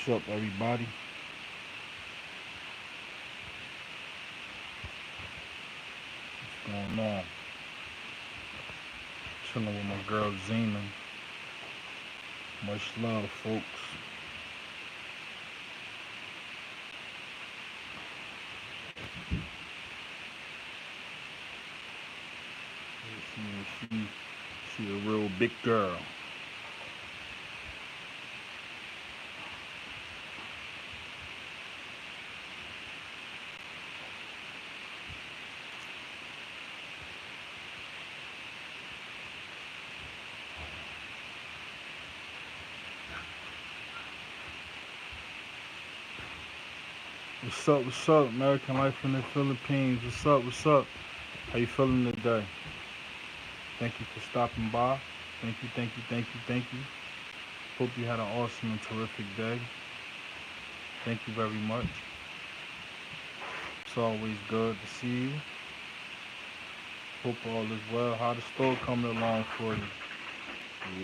What's up, everybody? What's going on? Chilling with my girl Zena. Much love, folks. She a real big girl. What's up? American life in the Philippines. What's up? How you feeling today? Thank you for stopping by. Thank you. Hope you had an awesome and terrific day. Thank you very much. It's always good to see you. Hope all is well. How the store coming along for you?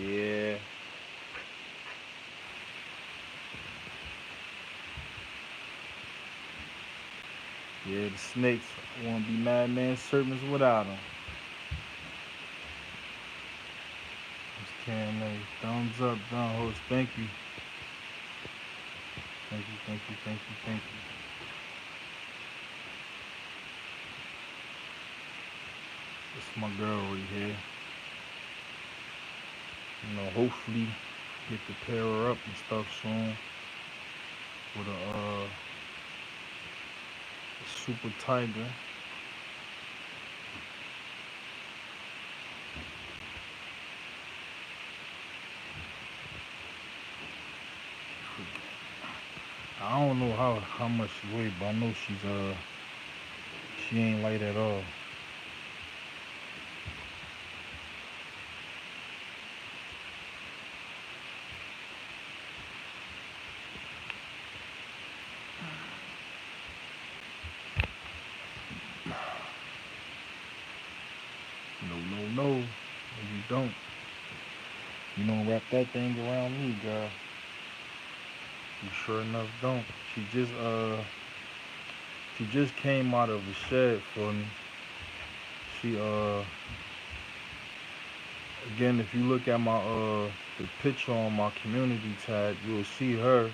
Yeah. Yeah, the snakes want to be madman serpents without them. Just can't thumbs up, down host. Thank you. Thank you. This is my girl right here. Hopefully get to pair her up and stuff soon with a super tiger. I don't know how much she weighs, but I know she ain't light at all. No, you don't. You don't wrap that thing around me, girl. You sure enough don't. She just came out of the shed for me. She again, if you look at my the picture on my community tab, you'll see her.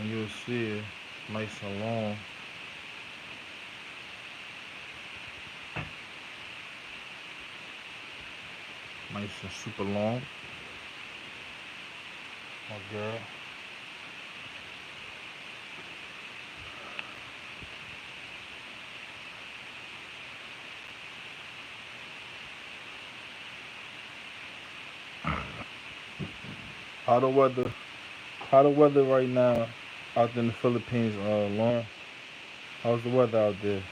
And you'll see it nice and long. Nice and super long. My girl. How the weather? How the weather right now out in the Philippines, Lauren? How's the weather out there?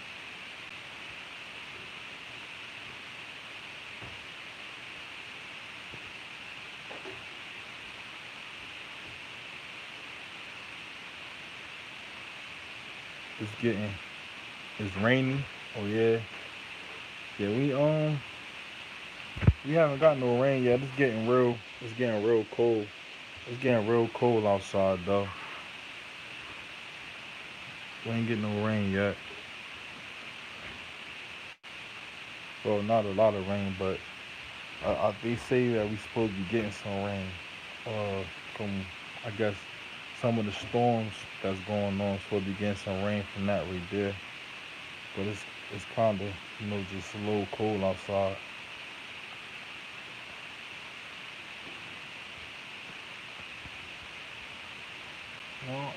It's rainy. Oh yeah. Yeah, we haven't got no rain yet. It's getting real cold. It's getting real cold outside though. We ain't getting no rain yet. Well, not a lot of rain, but they say that we supposed to be getting some rain. From I guess some of the storms that's going on. Supposed to be getting some rain from that right there. But it's kind of just a little cold outside. Well,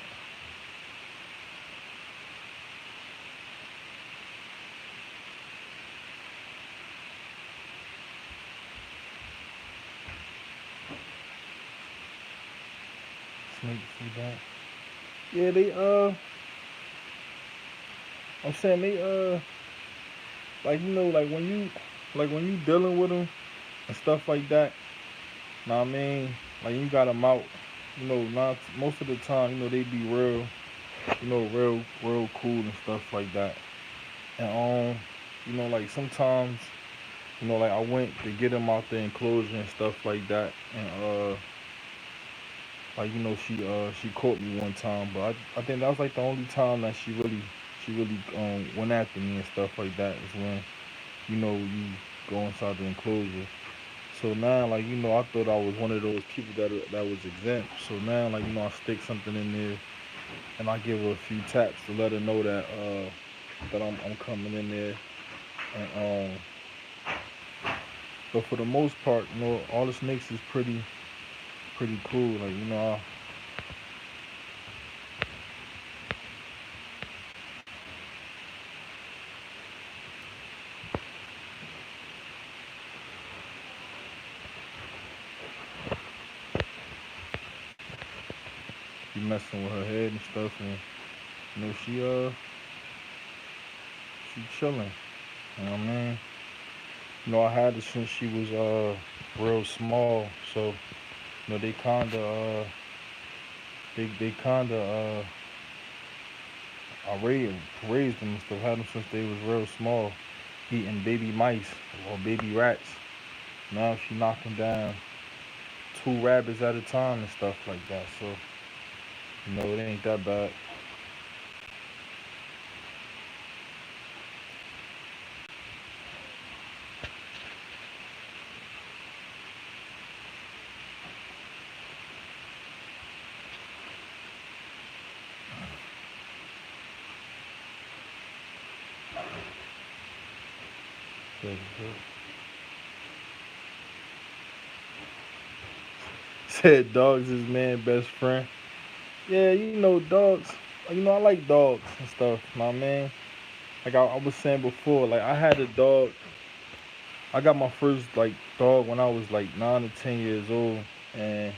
snake feedback. Yeah, I'm saying like like when you dealing with them and stuff like that. Know what I mean? Like you got them out. Not most of the time. They be real. Real cool and stuff like that. And like sometimes Like I went to get them out the enclosure and stuff like that, and like she caught me one time, but I think that was like the only time that she really went after me and stuff like that is when you go inside the enclosure. So now, like, I thought I was one of those people that was exempt. So now, like, I stick something in there and I give her a few taps to let her know that I'm coming in there. And but for the most part, all the snakes is pretty cool. Like, I be messing with her head and stuff, and she chilling. You know what I mean? I had her since she was real small, so they kinda I raised them and stuff. Had them since they was real small, eating baby mice or baby rats. Now she knocking down two rabbits at a time and stuff like that. So it ain't that bad. Said dogs is man best friend. Yeah, dogs. I like dogs and stuff. You know what I mean? Like I was saying before, like I had a dog. I got my first like dog when I was like 9 or 10 years old, and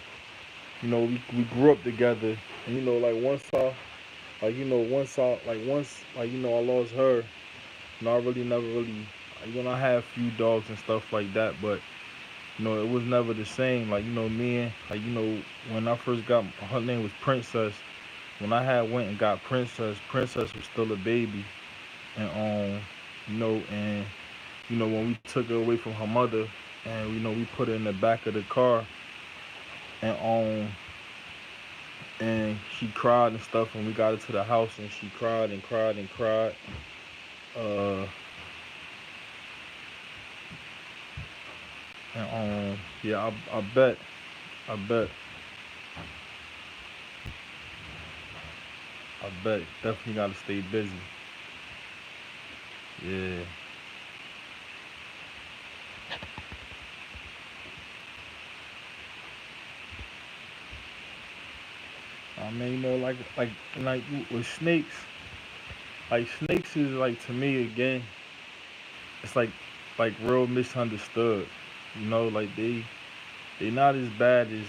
we grew up together. And like once I lost her. I really never really. I had a few dogs and stuff like that, but it was never the same. Like me and when I first got her name was Princess. When I had went and got Princess, Princess was still a baby, and and when we took her away from her mother, and we put her in the back of the car, and and she cried and stuff, and we got her to the house, and she cried and cried and cried. Uh, and yeah, I bet, definitely gotta stay busy. Yeah, I mean, like with snakes, like snakes is like to me again, it's like real misunderstood. Like they not as bad as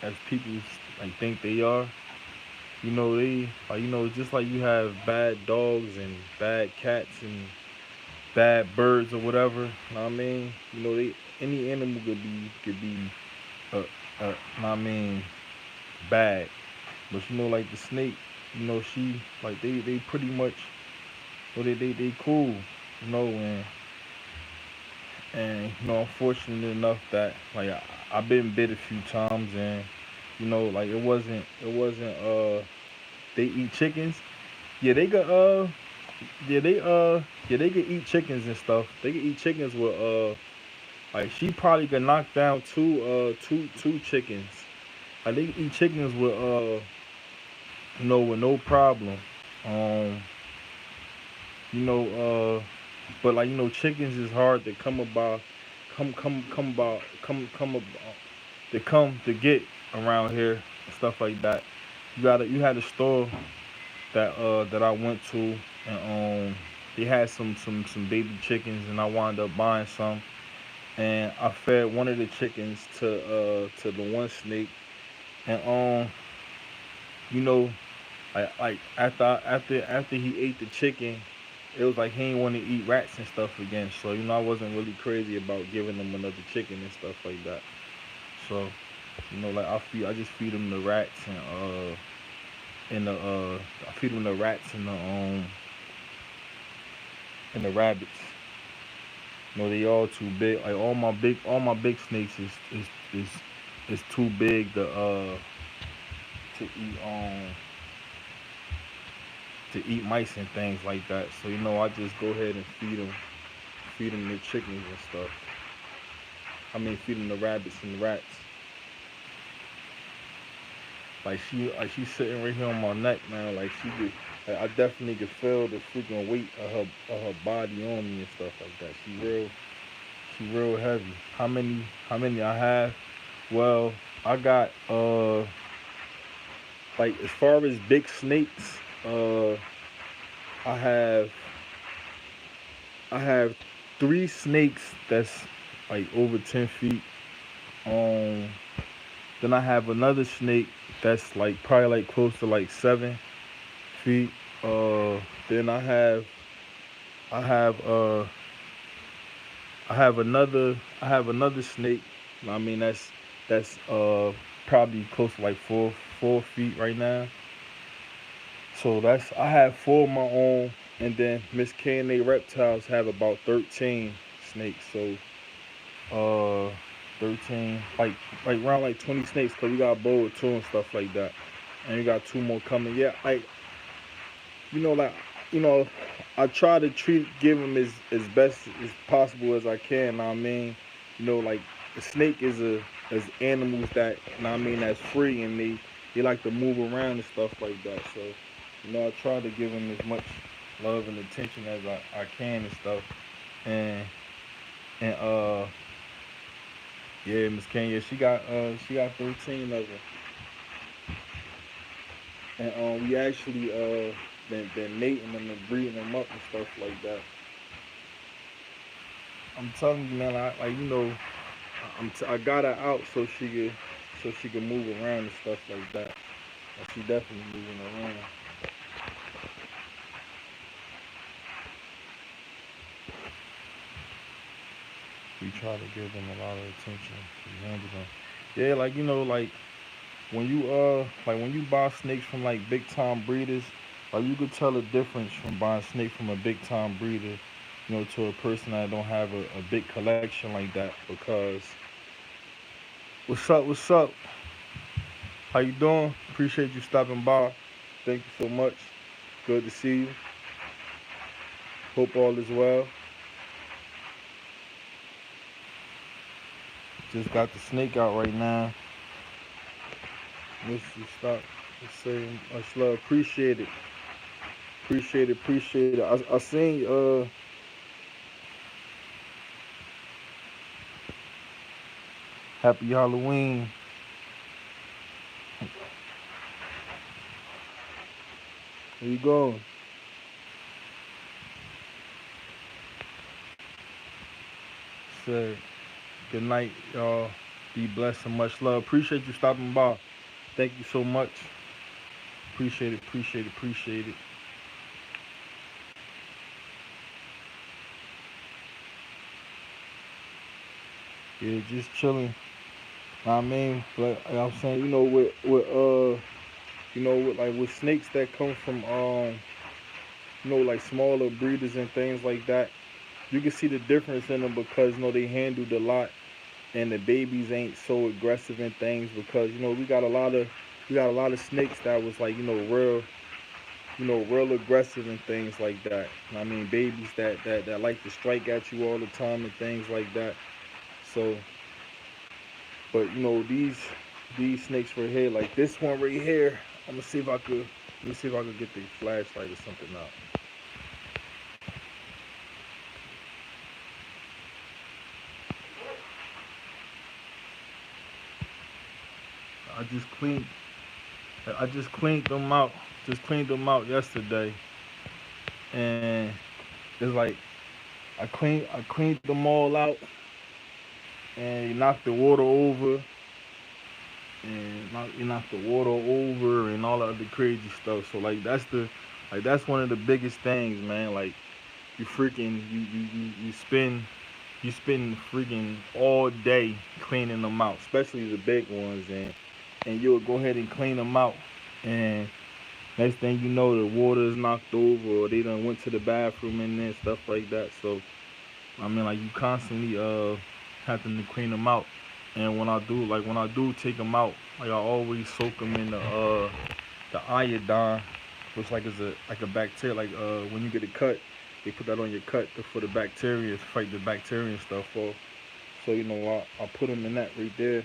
as people like think they are. They just like you have bad dogs and bad cats and bad birds or whatever. You know what I mean? They any animal could be uh, know what I mean, bad. But like the snake, she like they pretty much they cool. And I'm fortunate enough that like I've been bit a few times, and like it wasn't they eat chickens. Yeah, they could yeah they yeah they could eat chickens and stuff. They could eat chickens with like she probably could knock down two chickens. Like they could eat chickens with with no problem. Um you know but like chickens is hard to come about come to get around here and stuff like that. You had a store that I went to, and they had some baby chickens, and I wound up buying some, and I fed one of the chickens to the one snake, and you know like after he ate the chicken, it was like he ain't want to eat rats and stuff again. So I wasn't really crazy about giving him another chicken and stuff like that. So like I just feed him the rats and I feed him the rats and the rabbits. They all too big. Like all my big snakes is is too big to eat to eat mice and things like that. So I just go ahead and feed them the chickens and stuff. I mean, feed them the rabbits and the rats. Like she's sitting right here on my neck, man. Like like, I definitely could feel the freaking weight of her body on me and stuff like that. She real heavy. How many I have? Well, I got like as far as big snakes, I have I have three snakes that's like over 10 feet. Um, then I have another snake that's like probably like close to like 7 feet. Uh, then I have I have another snake. I mean that's probably close to like 4 feet right now. So that's I have four of my own, and then Miss K and A Reptiles have about 13 snakes. So 13 like around like 20 snakes because we got a bowl of two and stuff like that, and we got two more coming. Yeah, like like you know, I try to give them as best as possible as I can. Know what I mean, like the snake is animals that I mean that's free and they like to move around and stuff like that. So I try to give them as much love and attention as I can and stuff. And and yeah, Miss Kenya, she got 13 of them, and we actually been mating them and breeding them up and stuff like that. I'm telling you, man, I got her out so she could move around and stuff like that. And she definitely moving around. We try to give them a lot of attention. We handle them. Yeah, like when you buy snakes from like big time breeders, like you could tell the difference from buying snake from a big time breeder, to a person that don't have a big collection like that. Because what's up? What's up? How you doing? Appreciate you stopping by. Thank you so much. Good to see you. Hope all is well. Just got the snake out right now. Let's just stop. Let's say much love. Appreciate it. Appreciate it. Appreciate it. I seen Happy Halloween. Where you going? Say good night, y'all. Be blessed and much love. Appreciate you stopping by. Thank you so much. Appreciate it. Appreciate it. Appreciate it. Yeah, just chilling. I mean, but I'm saying, with snakes that come from like smaller breeders and things like that, you can see the difference in them because they handled a lot and the babies ain't so aggressive and things because we got a lot of snakes that was like real aggressive and things like that. I mean babies that like to strike at you all the time and things like that. So, but these snakes right here, like this one right here, I'm gonna see if I could let me see if I could get the flashlight or something out. I just cleaned I just cleaned them out. Just cleaned them out yesterday, and it's like I cleaned them all out and knocked the water over and knocked the water over and all the other crazy stuff. So that's one of the biggest things, man. Like you freaking you spend freaking all day cleaning them out, especially the big ones, and you'll go ahead and clean them out, and next thing you know, the water is knocked over, or they done went to the bathroom and then stuff like that. So I mean, like you constantly having to clean them out. And when I do take them out, like I always soak them in the iodine, which like is a bacteria. Like when you get a cut, they put that on your cut for the bacteria to fight the bacteria and stuff off. So I put them in that right there.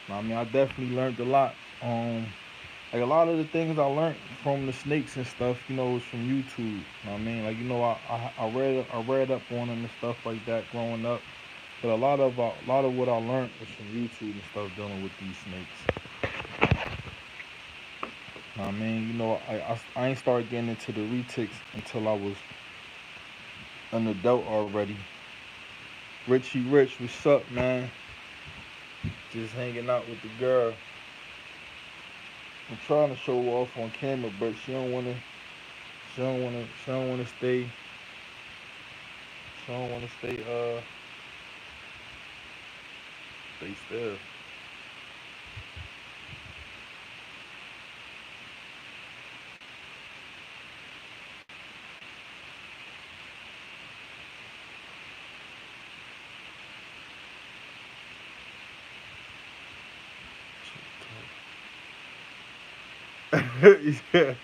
I mean, I definitely learned a lot. Like a lot of the things I learned from the snakes and stuff, was from YouTube. You know what I mean? Like I read up on them and stuff like that growing up. But a lot of what I learned was from YouTube and stuff dealing with these snakes. You know what I mean? I ain't started getting into the retics until I was an adult already. Richie Rich, what's up, man? Just hanging out with the girl. I'm trying to show her off on camera, but she don't wanna. She don't wanna stay. She don't wanna stay. Stay still. Yeah.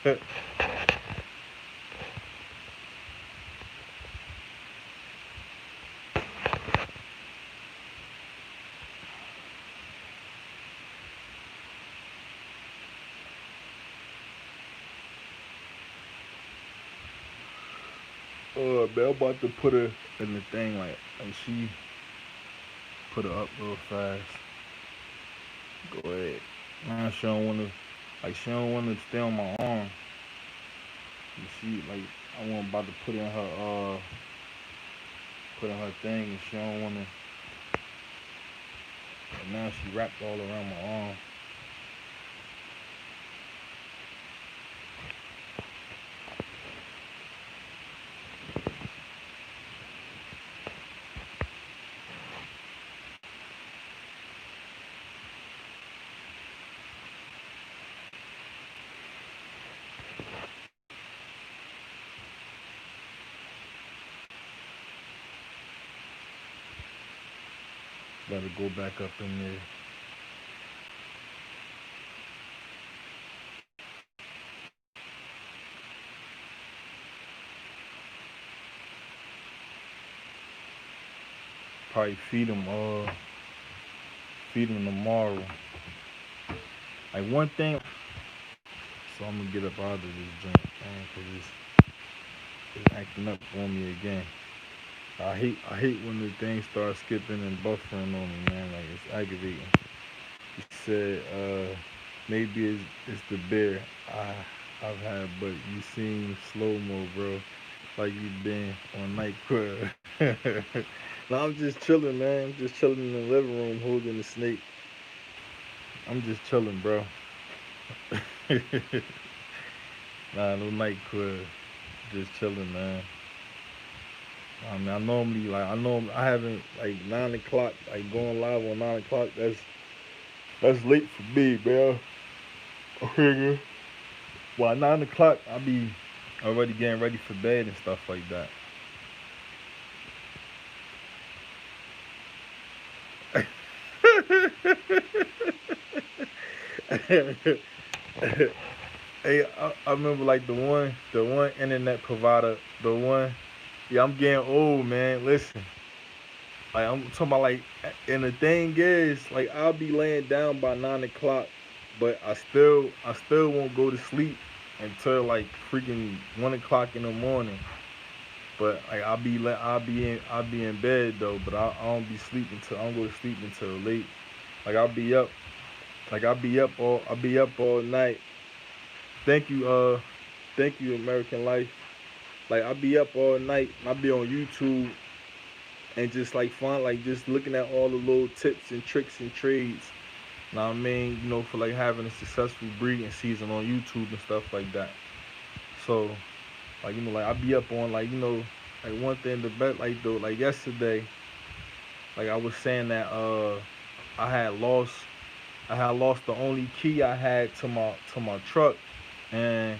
Oh man, I'm about to put her in the thing like she put her up real fast. Go ahead. Nah, she don't wanna stay on my arm. And she like I want about to put in her thing and she don't wanna. And now she wrapped all around my arm. Gotta go back up in there. Probably feed them tomorrow. Like one thing. So I'm gonna get up out of this joint, man, cause it's acting up on me again. I hate when the thing starts skipping and buffering on me, man. Like it's aggravating. He said, maybe it's the beer I've had, but you seem slow mo, bro. Like you've been on night crud. No, I'm just chilling, man. I'm just chilling in the living room holding the snake. I'm just chilling, bro. Nah, no night crud. Just chilling, man. I mean, I know I haven't like 9 o'clock, like going live on 9 o'clock. That's late for me, bro. Okay. Well, 9 o'clock, I'll be already getting ready for bed and stuff like that. Hey, I remember like the one internet provider, the one. Yeah, I'm getting old, man. Listen, like I'm talking about like, and the thing is, like I'll be laying down by 9 o'clock, but I still won't go to sleep until like freaking 1 o'clock in the morning. But like I'll be in bed though, but I don't be sleeping till I don't go to sleep until late. Like I'll be up all night. Thank you, thank you, American Life. Like I'll be up all night. I'll be on YouTube and just like fun, like just looking at all the little tips and tricks and trades. Know what I mean? For like having a successful breeding season on YouTube and stuff like that. So, like like I be up on like like one thing the bet like though like yesterday, like I was saying that I had lost I had lost the only key I had to my truck and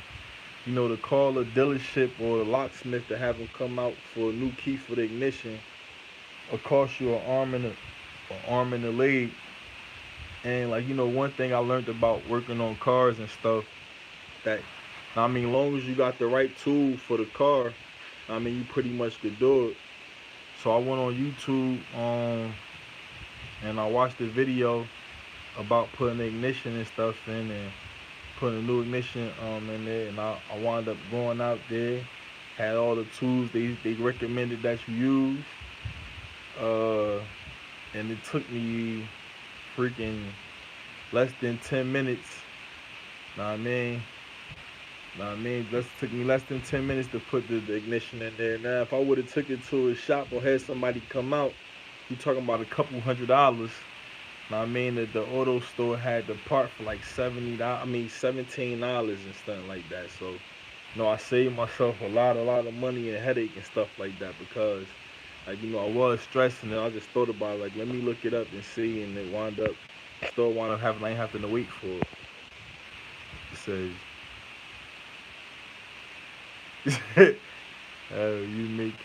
to call a dealership or a locksmith to have them come out for a new key for the ignition, it cost you an arm and a leg. And one thing I learned about working on cars and stuff, that long as you got the right tool for the car, you pretty much could do it. So I went on YouTube, and I watched the video about putting the ignition and stuff in, and putting a new ignition in there, and I wound up going out there, had all the tools they recommended that you use, uh, and it took me freaking less than 10 minutes. Know what I mean? Took me less than 10 minutes to put the ignition in there. Now, if I would have took it to a shop or had somebody come out, you talking about a couple $100s. Know what I mean? The auto store had the part for like $70. $17 and stuff like that. So, I saved myself a lot of money and headache and stuff like that, because, I was stressing, and I just thought about it, like, let me look it up and see, and store wound up having, I ain't having to wait for it. It says,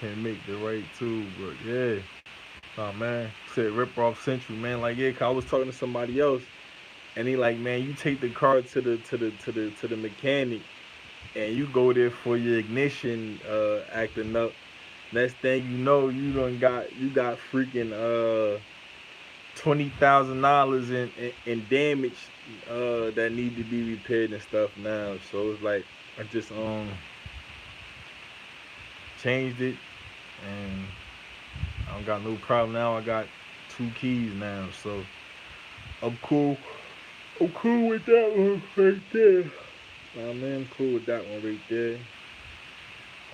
can make the right tool, bro. Yeah. Oh man. Said rip off Central, man. Like, yeah, 'cause I was talking to somebody else, and he like, man, you take the car to the mechanic, and you go there for your ignition acting up. Next thing you know, you got freaking $20,000 in damage that need to be repaired and stuff now. So it's like, I just changed it, and I don't got no problem now. I got 2 keys now, so I'm cool. I'm cool with that one right there. I'm cool with that one right there.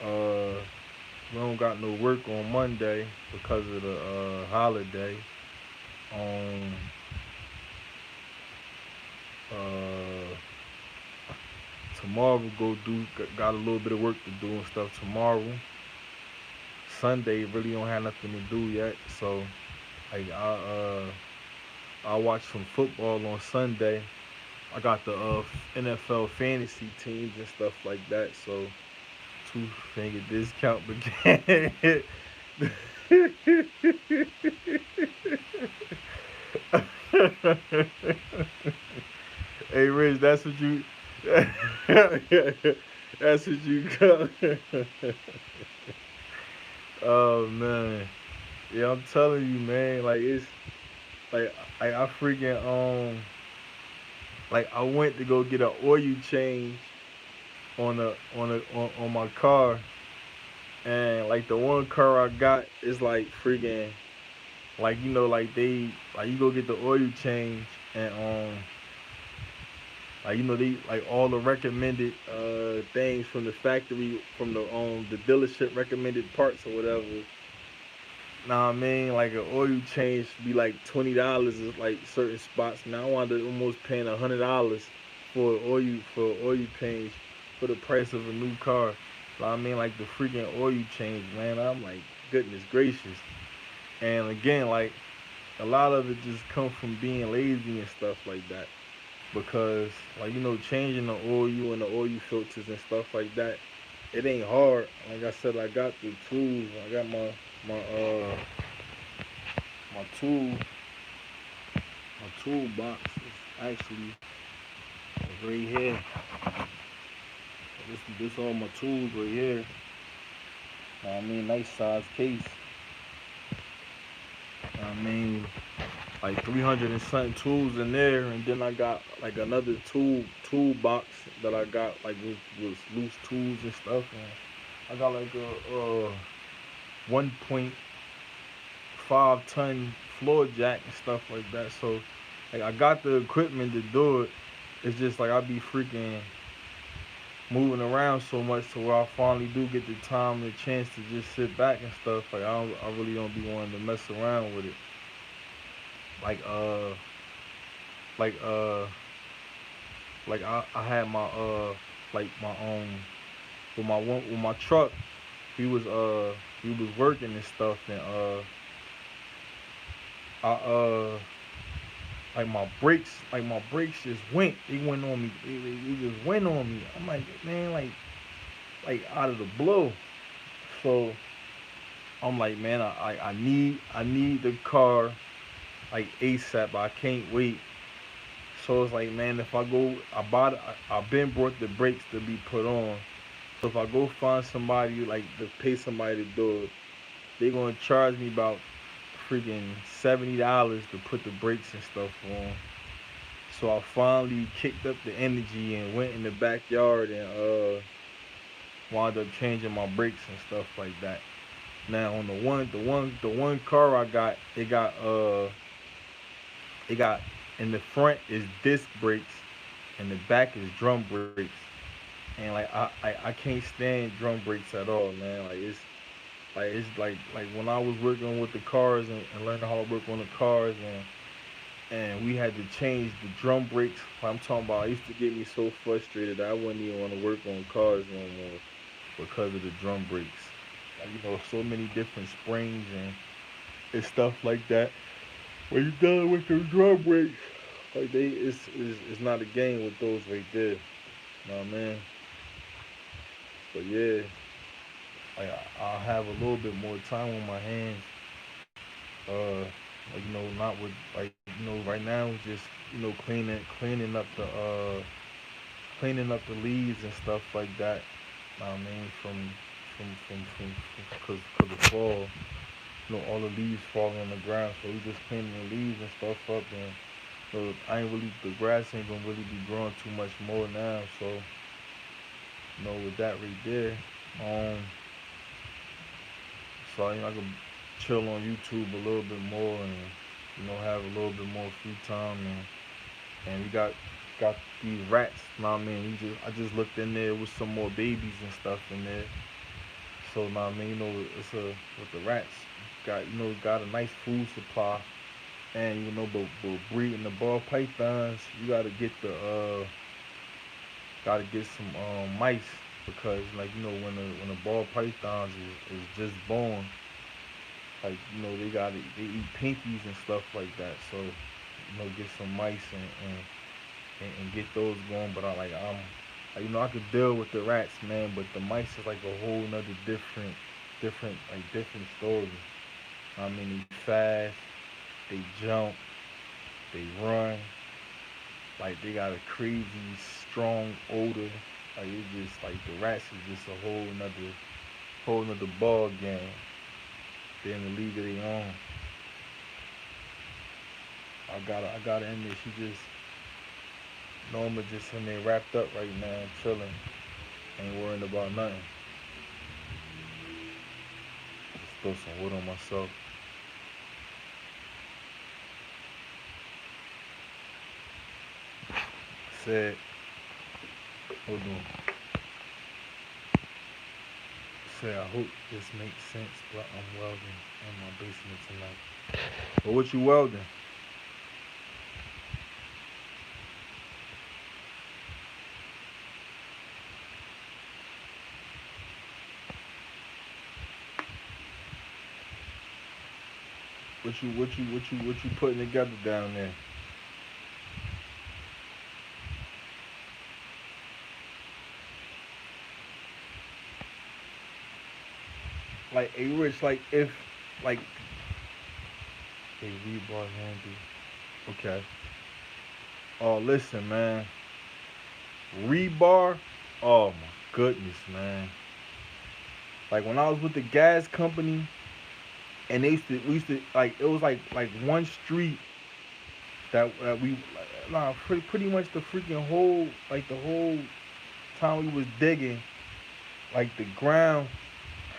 Uh, we don't got no work on Monday because of the holiday. Um, uh, Tomorrow got a little bit of work to do and stuff tomorrow. Sunday really don't have nothing to do yet, so like I watch some football on Sunday. I got the NFL fantasy teams and stuff like that, so 2 finger discount began. Hey Rich, that's what you that's what you got. Oh man. Yeah, I'm telling you, man, like it's like I freaking like I went to go get an oil change on my car, and like the one car I got is like freaking, like like they, like you go get the oil change, and like they like all the recommended things from the factory, from the dealership recommended parts or whatever. Nah, I mean, like an oil change be like $20 is like certain spots. Now I wound up almost paying $100 for oil change for the price of a new car. So I mean, like the freaking oil change, man. I'm like, goodness gracious. And again, like a lot of it just comes from being lazy and stuff like that. Because like changing the oil and the oil filters and stuff like that, it ain't hard. Like I said, I got the tools. I got my uh my toolbox is actually right here. This all my tools right here. Nice size case. I mean, like 300 and something tools in there, and then I got like another toolbox that I got like with loose tools and stuff. And I got like a 1.5 ton floor jack and stuff like that. So like I got the equipment to do it. It's just like I be freaking moving around so much to where I finally do get the time and the chance to just sit back and stuff. Like I really don't be wanting to mess around with it. Like like like I had my like my with my truck. We was we was working and stuff, and I Like my brakes just went. They went on me. They just went on me. I'm like, man, like out of the blue. So I'm like, man, I need the car like ASAP. I can't wait. So it's like, man, if I go, I've been brought the brakes to be put on. So if I go find somebody like to pay somebody to do it, they gonna charge me about freaking $70 to put the brakes and stuff on. So I finally kicked up the energy and went in the backyard and wound up changing my brakes and stuff like that. Now on the one car I got, it got in the front is disc brakes and the back is drum brakes. And like I can't stand drum brakes at all, man. Like when I was working with the cars and learning how to work on the cars and we had to change the drum brakes. I'm talking about, it used to get me so frustrated that I wouldn't even want to work on cars no more because of the drum brakes. Like, so many different springs and stuff like that. When you're done with the drum brakes, like it's not a game with those right there. Nah, man. But yeah, like I'll have a little bit more time on my hands. Uh, like, not with like, right now it's just cleaning up the leaves and stuff like that. I mean, cause of fall, all the leaves falling on the ground, so we just cleaning the leaves and stuff up, and I ain't really the grass ain't gonna really be growing too much more now, so with that right there, um, so I can chill on YouTube a little bit more and have a little bit more free time and we got these rats. Know what I mean? I just looked in there with some more babies and stuff in there. So know what I mean? It's a with the rats got a nice food supply, and but breeding the ball pythons, you gotta get some mice because like when the ball pythons is just born, like they eat pinkies and stuff like that. So get some mice and get those going. But I could deal with the rats, man. But the mice is like a whole nother different story. I mean, they fast, they jump, they run. Like they got a crazy strong odor. Like it's just like the rats is just a whole nother ball game. They're in the league of their own. I got her in there. She just Norma just in there wrapped up right now, chilling, ain't worrying about nothing. Just throw some wood on myself. Said, hold on. Say I hope this makes sense, but I'm welding in my basement tonight. But what you welding? What you putting together down there? Like a rich, like if like a rebar handy. Okay. Oh, listen, man. Rebar. Oh my goodness, man. Like when I was with the gas company, and we used to like it was like one street that we nah pretty much the freaking whole like the whole time we was digging, like the ground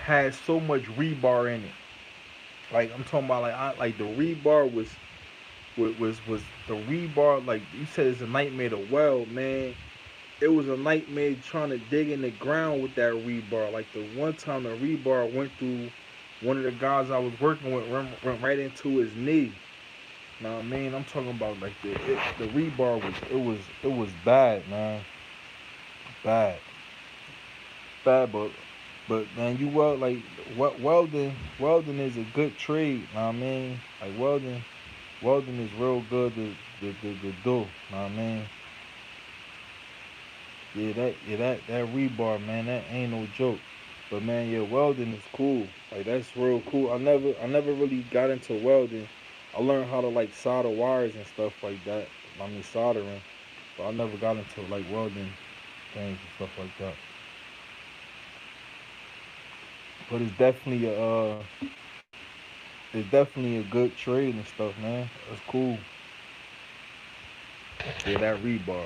had so much rebar in it. Like I'm talking about like the rebar was the rebar, like you said, it's a nightmare to weld, man. It was a nightmare trying to dig in the ground with that rebar. Like the one time the rebar went through one of the guys I was working with, went right into his knee. Know what I mean? I'm talking about like the rebar was bad, man. Bad. Bad, but man, you weld like welding is a good trade, know what I mean? Like welding welding is real good to do. Know what I mean? That rebar, man, that ain't no joke. But man, yeah, welding is cool. Like that's real cool. I never really got into welding. I learned how to like solder wires and stuff like that. I mean soldering, but I never got into like welding things and stuff like that. But it's definitely a good trade and stuff, man. That's cool. Yeah, that rebar.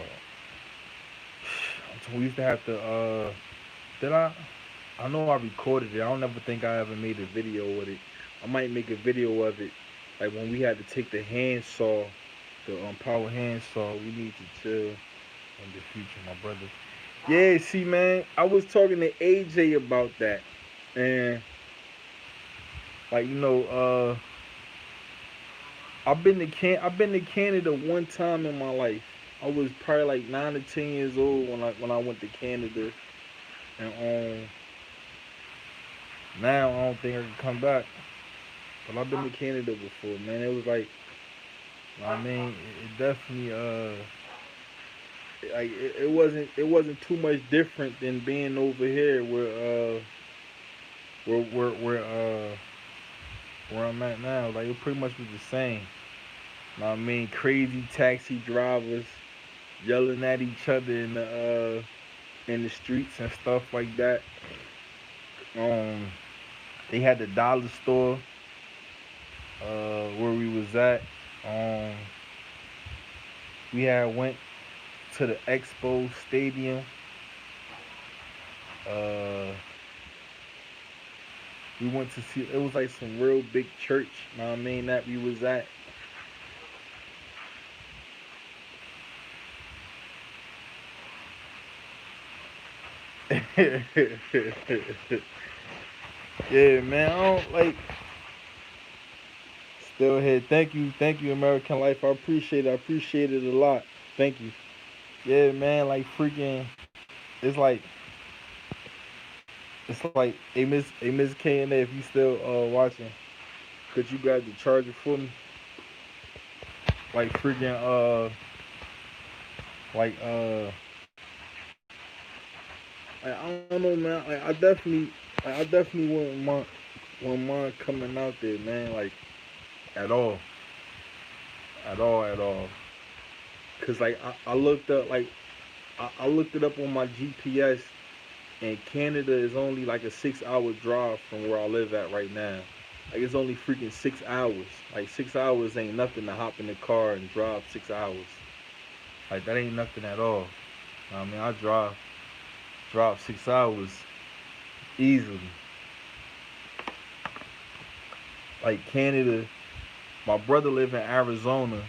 So we used to have to. Did I? I know I recorded it. I don't ever think I ever made a video with it. I might make a video of it, like when we had to take the handsaw, the power handsaw. We need to chill in the future, my brother. Yeah, see, man, I was talking to AJ about that, and like I've been to Canada one time in my life. I was probably like 9 or 10 years old when I went to Canada, and now I don't think I can come back. But I've been to Canada before, man. It was like, I mean, it definitely like it wasn't too much different than being over here where where where uh where I'm at now. Like it pretty much was the same. Know what I mean, crazy taxi drivers yelling at each other in the streets and stuff like that. Um, they had the dollar store where we was at. Um, we had went to the Expo Stadium. Uh, we went to see. It was like some real big church. Know what I mean, that we was at. Yeah, man. I don't like. Still here. Thank you, American Life. I appreciate it. I appreciate it a lot. Thank you. Yeah, man. Like freaking. It's like Miss K and A. If you still watching, could you grab the charger for me? Like freaking like I don't know, man. I definitely wouldn't mind coming out there, man. Like at all, at all. Cause like I looked up like I looked it up on my GPS, and Canada is only like a 6 hour drive from where I live at right now. Like it's only freaking 6 hours. Like 6 hours ain't nothing to hop in the car and drive 6 hours. Like that ain't nothing at all. I mean I drive 6 hours easily. Like Canada, my brother live in Arizona,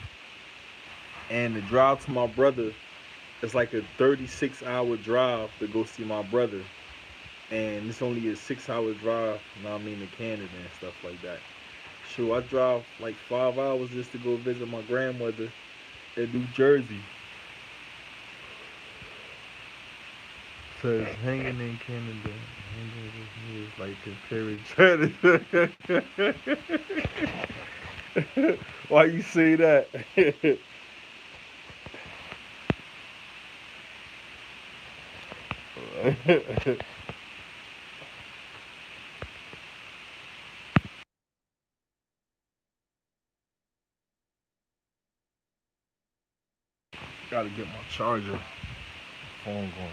and the drive to my brother is like a 36-hour drive to go see my brother, and it's only a 6 hour drive. You know what I mean, to Canada and stuff like that. Sure, I drive like 5 hours just to go visit my grandmother in New Jersey. Says hanging in Canada. Is like comparing Why you say that? Gotta get my charger. Phone going.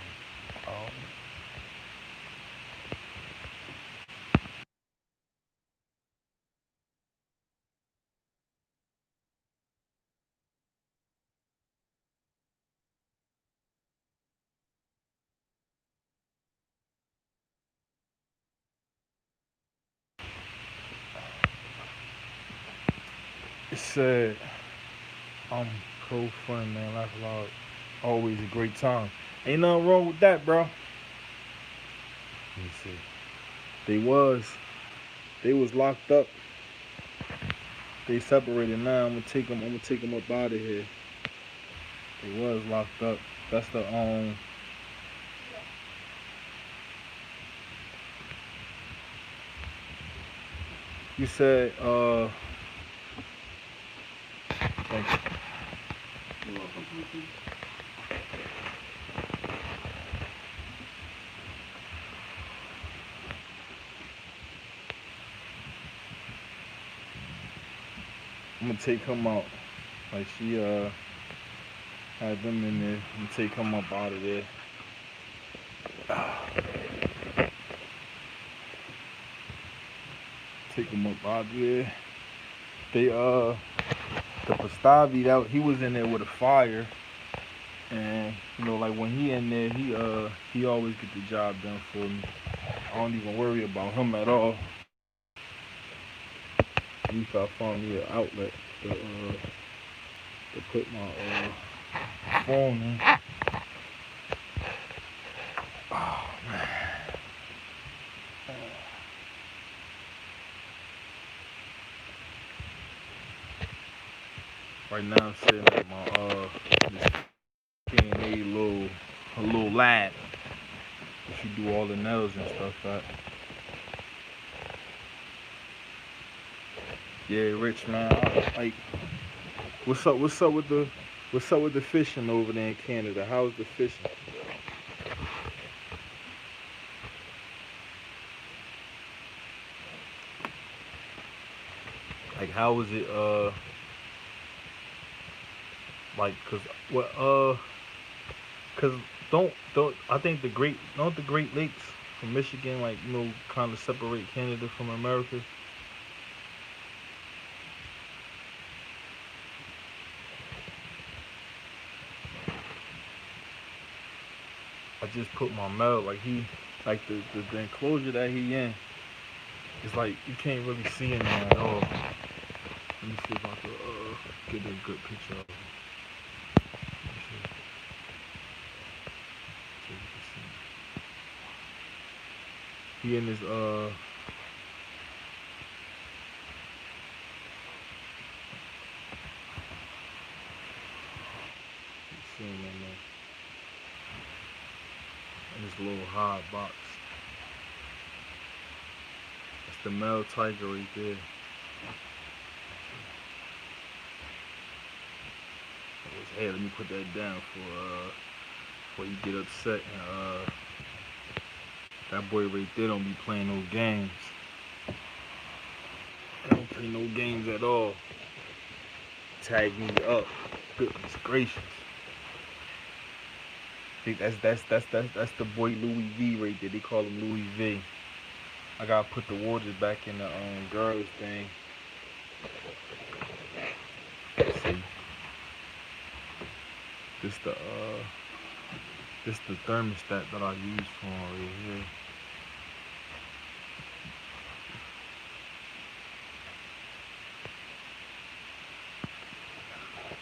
Um, it said, I'm cool fun, man. Laugh loud. Always a great time. Ain't nothing wrong with that, bro. Let me see. They was. They was locked up. They separated now. I'm gonna take them up out of here. They was locked up. That's the You said Thank you. You're welcome, Pumpkin. I'm gonna take him out. Like she had them in there. I'm gonna take him up out of there. Take him up out of there. They the Pastavi, that he was in there with a fire, and you know, like when he in there, he always get the job done for me. I don't even worry about him at all. At least I found me an outlet to put my phone in. Oh man. Right now I'm sitting at my this K&A little lab. She do all the nails and stuff at. Yeah, Rich man. Like, what's up with the fishing over there in Canada? How's the fishing? Like, how is it? Like, cause don't I think the Great Lakes from Michigan, like, you know, kind of separate Canada from America. I just put my mail, like like the enclosure that he in. It's like you can't really see him at all. Let me see if I can get a good picture of him. Let me see if you can see him. He in his you see him in this little hard box. That's the male tiger right there. Hey, let me put that down before you get upset. And that boy right there don't be playing no games. He don't play no games at all. Tag me up. Goodness gracious. I think that's the boy Louis V right there. They call him Louis V. I gotta put the waters back in the girls thing. Let's see. This the thermostat that I use for right here.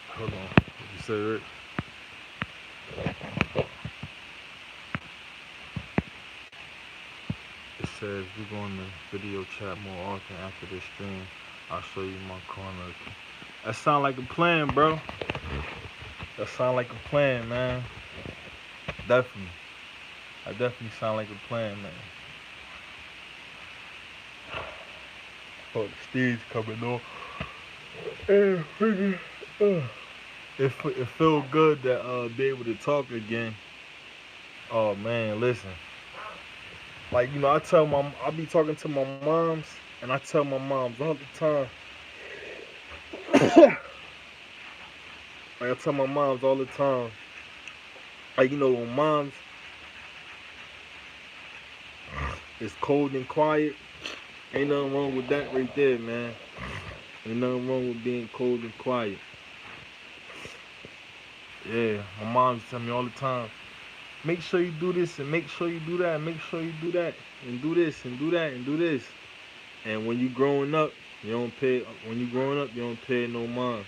Hold on. What you say, Rick? It says we're going to video chat more often after this stream. I'll show you my corner. That sound like a plan, bro. That sound like a plan, man. Definitely. I definitely sound like a plan, man. Oh, the stage coming on. It feels good to be able to talk again. Oh man, listen. Like, you know, I be talking to my moms, and I tell my moms all the time. Like, I tell my moms all the time. Like, you know, when moms is cold and quiet, ain't nothing wrong with that right there, man. Ain't nothing wrong with being cold and quiet. Yeah, my mom tell me all the time, make sure you do this and make sure you do that, make sure you do that and do this and do that and do this. And when you growing up, you don't pay no mind.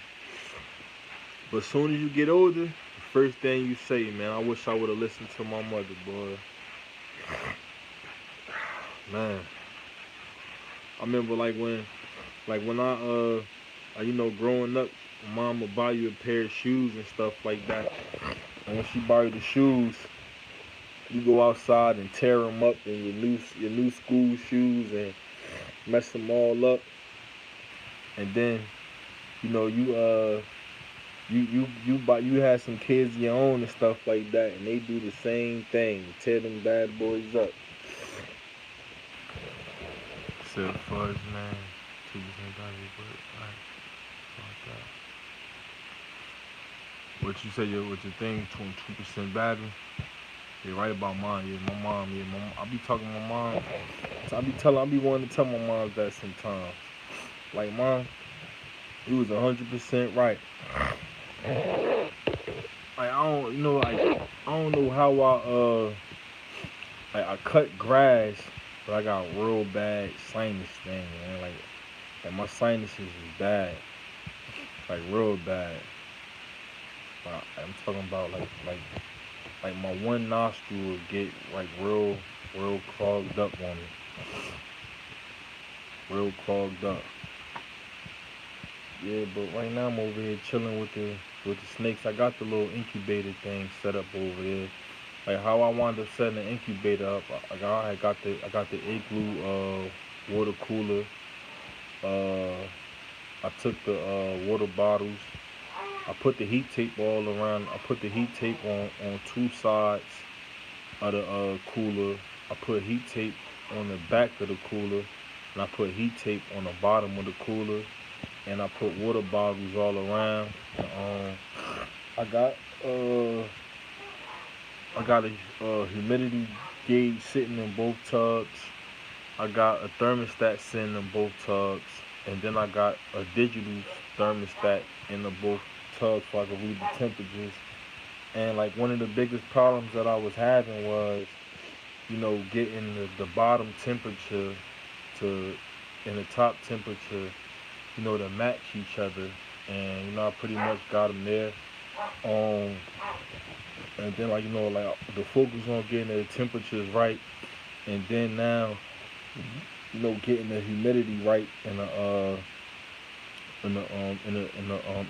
But as soon as you get older, the first thing you say, man, I wish I would have listened to my mother, boy. Man. I remember when I you know, growing up, mom would buy you a pair of shoes and stuff like that. And when she buy you the shoes, you go outside and tear them up in your new school shoes and mess them all up. And then, you know, You had some kids of your own and stuff like that, and they do the same thing, tear them bad boys up. Said fudge man, 2% battery, but alright, like that. What you say, what your thing, 2% battery? Yeah, right about mine. Yeah, my mom. Yeah, I be talking to my mom. I be wanting to tell my mom that sometimes. Like, mom, you was 100% right. Like, I don't, I don't know how I cut grass, but I got real bad sinus thing, man. Like my sinuses is bad, like real bad. I'm talking about like my one nostril will get like real clogged up on me, real clogged up. Yeah, but right now I'm over here chilling with the snakes. I got the little incubator thing set up over there. Like how I wound up setting the incubator up. I got the igloo water cooler. Uh, I took the water bottles. I put the heat tape all around. I put the heat tape on two sides of the cooler. I put heat tape on the back of the cooler, and I put heat tape on the bottom of the cooler, and I put water bottles all around. I got uh, I got a humidity gauge sitting in both tubs. I got a thermostat sitting in both tubs, and then I got a digital thermostat in the both tubs so I can read the temperatures. And like one of the biggest problems that I was having was, getting the bottom temperature to and the top temperature, to match each other. And I pretty much got them there. Um, and then like the focus on getting the temperatures right, and then now getting the humidity right in the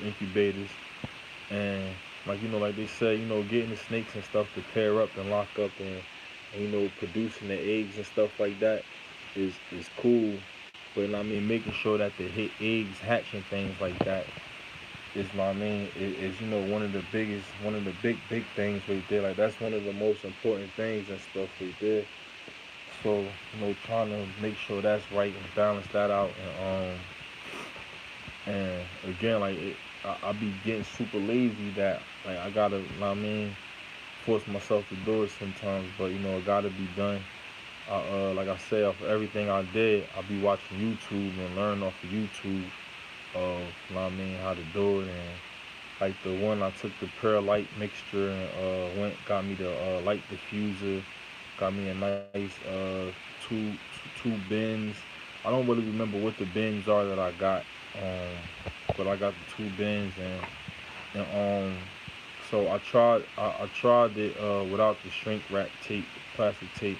incubators, and like they say, getting the snakes and stuff to pair up and lock up, and producing the eggs and stuff like that is cool. But I mean, making sure that the hit eggs hatch and things like that is what I mean is one of the big things right there. Like that's one of the most important things and stuff right there. So trying to make sure that's right and balance that out, and again, like I be getting super lazy that like I gotta, force myself to do it sometimes, but it gotta be done. Like I said, off of everything I did, I be watching YouTube and learn off of YouTube of, how to do it, and like the one I took the perlite mixture and got me the light diffuser, got me a nice two two bins. I don't really remember what the bins are that I got, but I got the two bins, and so I tried it without the shrink wrap tape, plastic tape.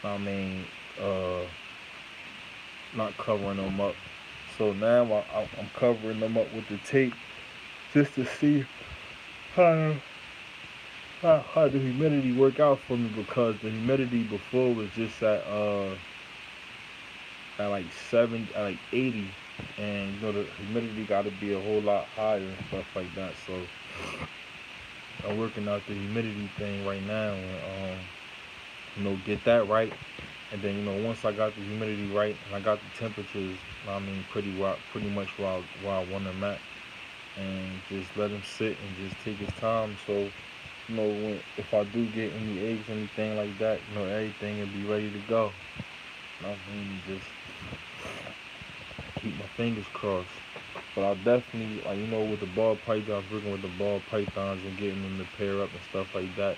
I mean, uh, not covering them up. So now I'm covering them up with the tape just to see how how the humidity work out for me, because the humidity before was just at like 80, and the humidity got to be a whole lot higher and stuff like that. So I'm working out the humidity thing right now, and get that right, and then once I got the humidity right and I got the temperatures, pretty much where I want them at, and just let them sit and just take its time. So if I do get any eggs, anything like that, everything will be ready to go. Just keep my fingers crossed. But I definitely, like, with the ball pythons, working with the ball pythons and getting them to pair up and stuff like that,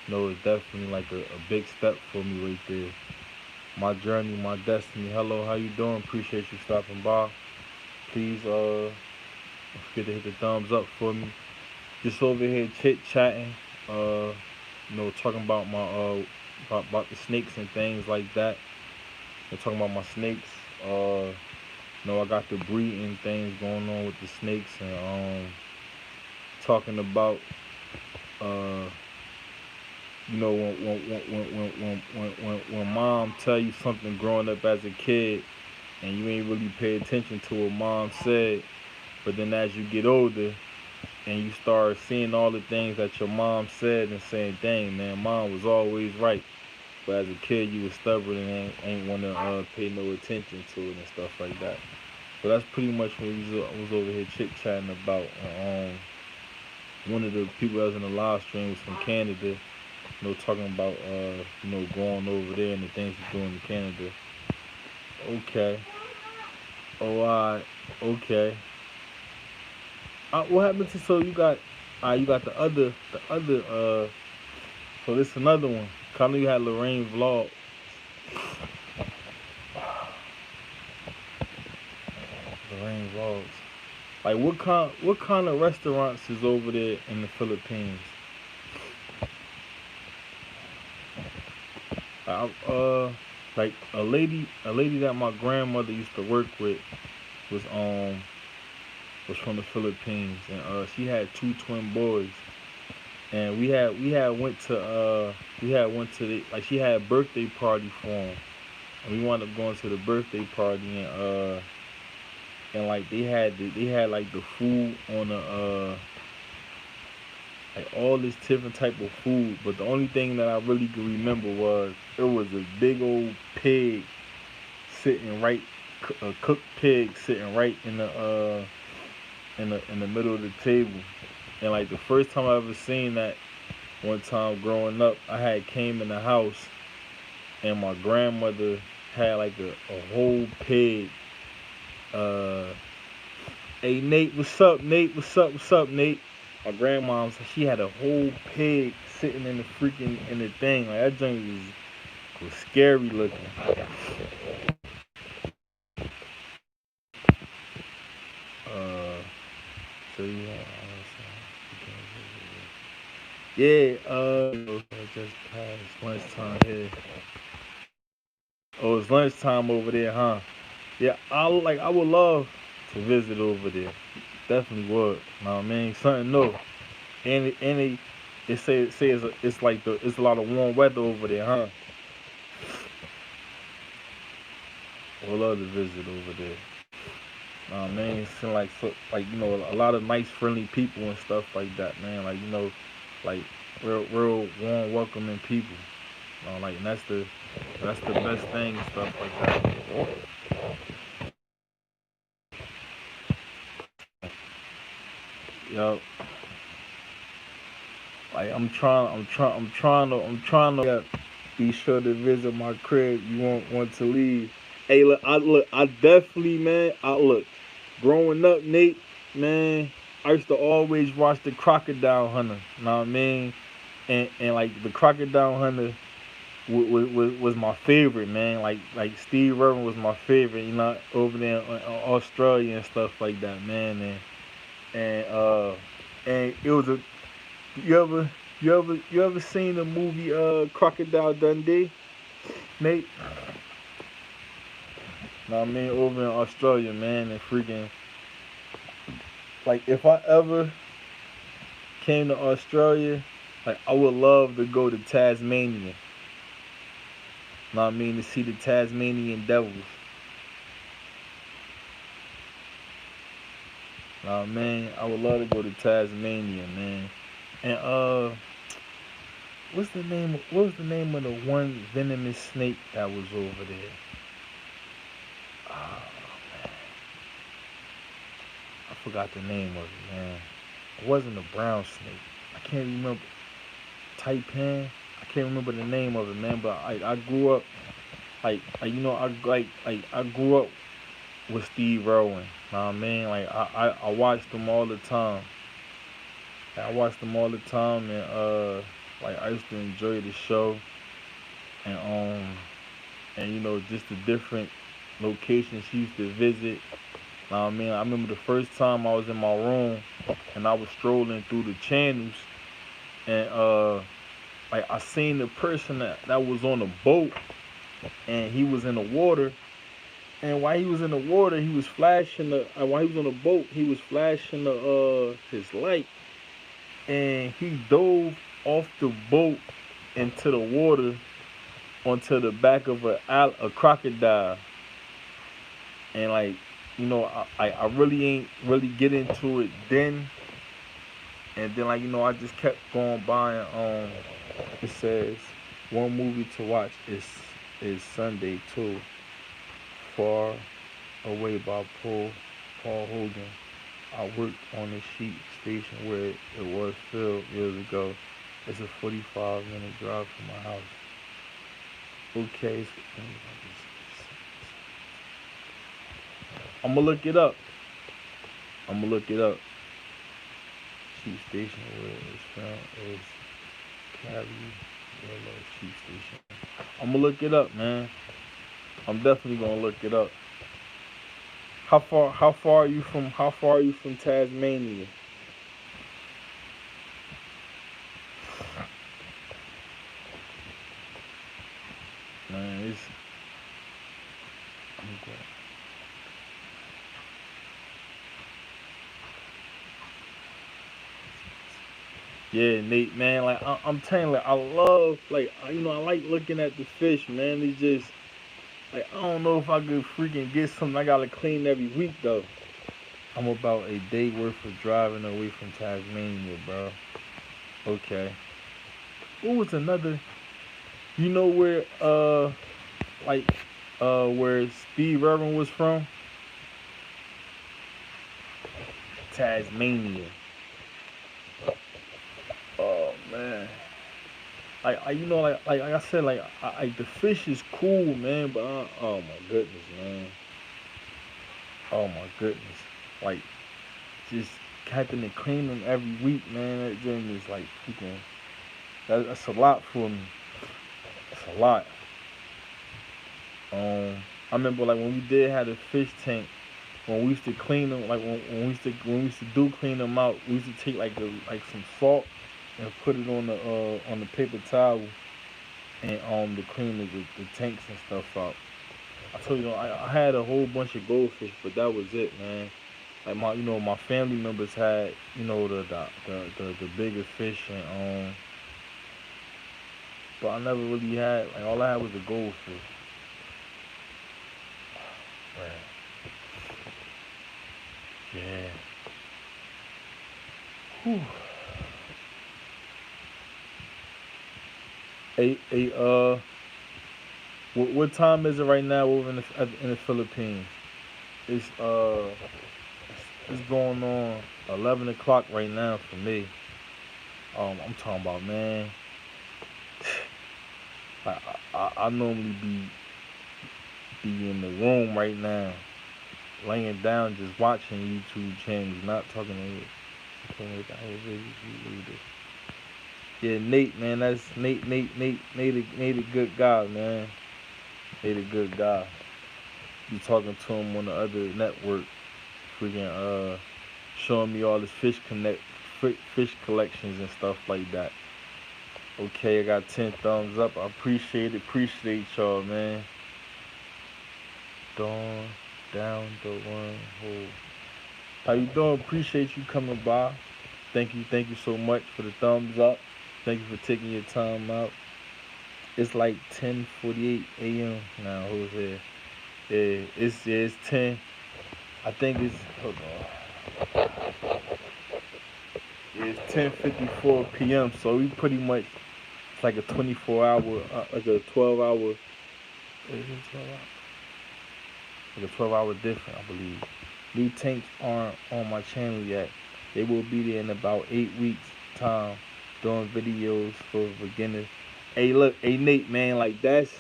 it's definitely like a big step for me right there. My journey, my destiny. Hello, how you doing? Appreciate you stopping by. Please, don't forget to hit the thumbs up for me. Just over here chit chatting, talking about my about the snakes and things like that. Talking about my snakes. I got the breeding things going on with the snakes, and talking about when mom tell you something growing up as a kid, and you ain't really pay attention to what mom said, but then as you get older, and you start seeing all the things that your mom said and saying, "Dang, man, mom was always right." But as a kid, you was stubborn and ain't want to pay no attention to it and stuff like that. So that's pretty much what was over here chit chatting about. One of the people that was in the live stream was from Canada. Talking about going over there and the things he's doing in Canada. Okay. Oh, okay. What happened to you got the other. So this another one. Kind of you had Lorraine vlog. Lorraine vlogs. Like what kind of restaurants is over there in the Philippines? I, like a lady that my grandmother used to work with was was from the Philippines, and she had two twin boys, and we had went to the, like, she had a birthday party for them, and we wound up going to the birthday party, and like they had like the food on the like all this different type of food, but the only thing that I really could remember was it was a big old pig sitting right, a cooked pig sitting right in the middle of the table. And like the first time I ever seen that, one time growing up, I had came in the house and my grandmother had like a whole pig. Uh, hey Nate, what's up, Nate? What's up, Nate? My grandma, she had a whole pig sitting in the thing. Like that joint was scary looking. Uh, so yeah, just past lunchtime here. Oh, it's lunchtime over there, huh? Yeah, I would love to visit over there. Definitely would. Know what I mean? Something new. And it say it's a lot of warm weather over there, huh? I would love to visit over there. Know what I mean? It seem like a lot of nice, friendly people and stuff like that, man. Like like real warm, welcoming people. Like, and that's the best thing and stuff like that. Yo, like I'm trying to be sure to visit my crib. You won't want to leave. Hey, I definitely, man. Growing up, Nate, man, I used to always watch the Crocodile Hunter. Know what I mean? And like the Crocodile Hunter was my favorite, man. Like Steve Irwin was my favorite. Over there in Australia and stuff like that, man. And it was a you ever you ever seen the movie Crocodile Dundee, Nate? Know what I mean? Over in Australia, man, and freaking, like, if I ever came to Australia, like, I would love to go to Tasmania. Know what I mean? To see the Tasmanian devils. Know what I mean? I would love to go to Tasmania, man. And what was the name of the one venomous snake that was over there? Oh, man, I forgot the name of it, man. It wasn't a brown snake. I can't remember. Taipan. I can't remember the name of it, man. But I grew up I grew up with Steve Irwin. Know what I mean? Like I watched them all the time. I watched them all the time, and like I used to enjoy the show, and just the different locations he used to visit. Know what I mean? I remember the first time I was in my room and I was strolling through the channels, and like I seen the person that was on a boat, and he was in the water. And while he was in the water, he was flashing while he was on the boat, he was flashing his light, and he dove off the boat into the water onto the back of a crocodile. And like, I really ain't really get into it then, And then like I just kept going by and it says one movie to watch is Sunday too. Far Away by Paul Hogan. I worked on the sheep station where it was filmed years ago. It's a 45-minute drive from my house. Okay, I'm gonna look it up. I'm gonna look it up. Sheep station where it's filmed is Cali Willow Sheep Station. I'm gonna look it up, man. I'm definitely gonna look it up. How far are you from Tasmania? Man, it's okay. Yeah, Nate, man. Like I'm telling you, like I love, like I like looking at the fish, man. It's just like I don't know if I could freaking get something. I gotta clean every week though. I'm about a day worth of driving away from Tasmania, bro. Okay. What was another? You know where like where Steve Irwin was from? Tasmania. Oh man. Like like I said, like the fish is cool, man. But oh my goodness, man. Oh my goodness. Like just having to clean them every week, man. That thing is like freaking. That's a lot for me. That's a lot. I remember like when we did have a fish tank. When we used to clean them, like when we used to do clean them out, we used to take like some salt and put it on the paper towel and to clean the tanks and stuff out. I told you, I had a whole bunch of goldfish, but that was it, man. Like my family members had the bigger fish and but I never really had like all I had was the goldfish. Man. Yeah. Whew. Hey, what time is it right now over in the Philippines? It's it's going on 11 o'clock right now for me. I'm talking about, man. I normally be in the room right now, laying down, just watching YouTube channels, not talking to you. Yeah, Nate, man, that's Nate, a good guy, man. Nate, a good guy. You talking to him on the other network, freaking showing me all his fish collections and stuff like that. Okay, I got 10 thumbs up. I appreciate y'all, man. Dawn down the wormhole. How you doing? Appreciate you coming by. Thank you so much for the thumbs up. Thank you for taking your time out. It's like 10:48 a.m. now. Who's here? It's 10. I think it's hold on. It's 10:54 p.m. So we pretty much it's like a 24 hour, like a 12 hour. Is it 12 hour? Like a 12 hour difference, I believe. New tanks aren't on my channel yet. They will be there in about 8 weeks time, doing videos for beginners. Hey, look, hey Nate, man, like that's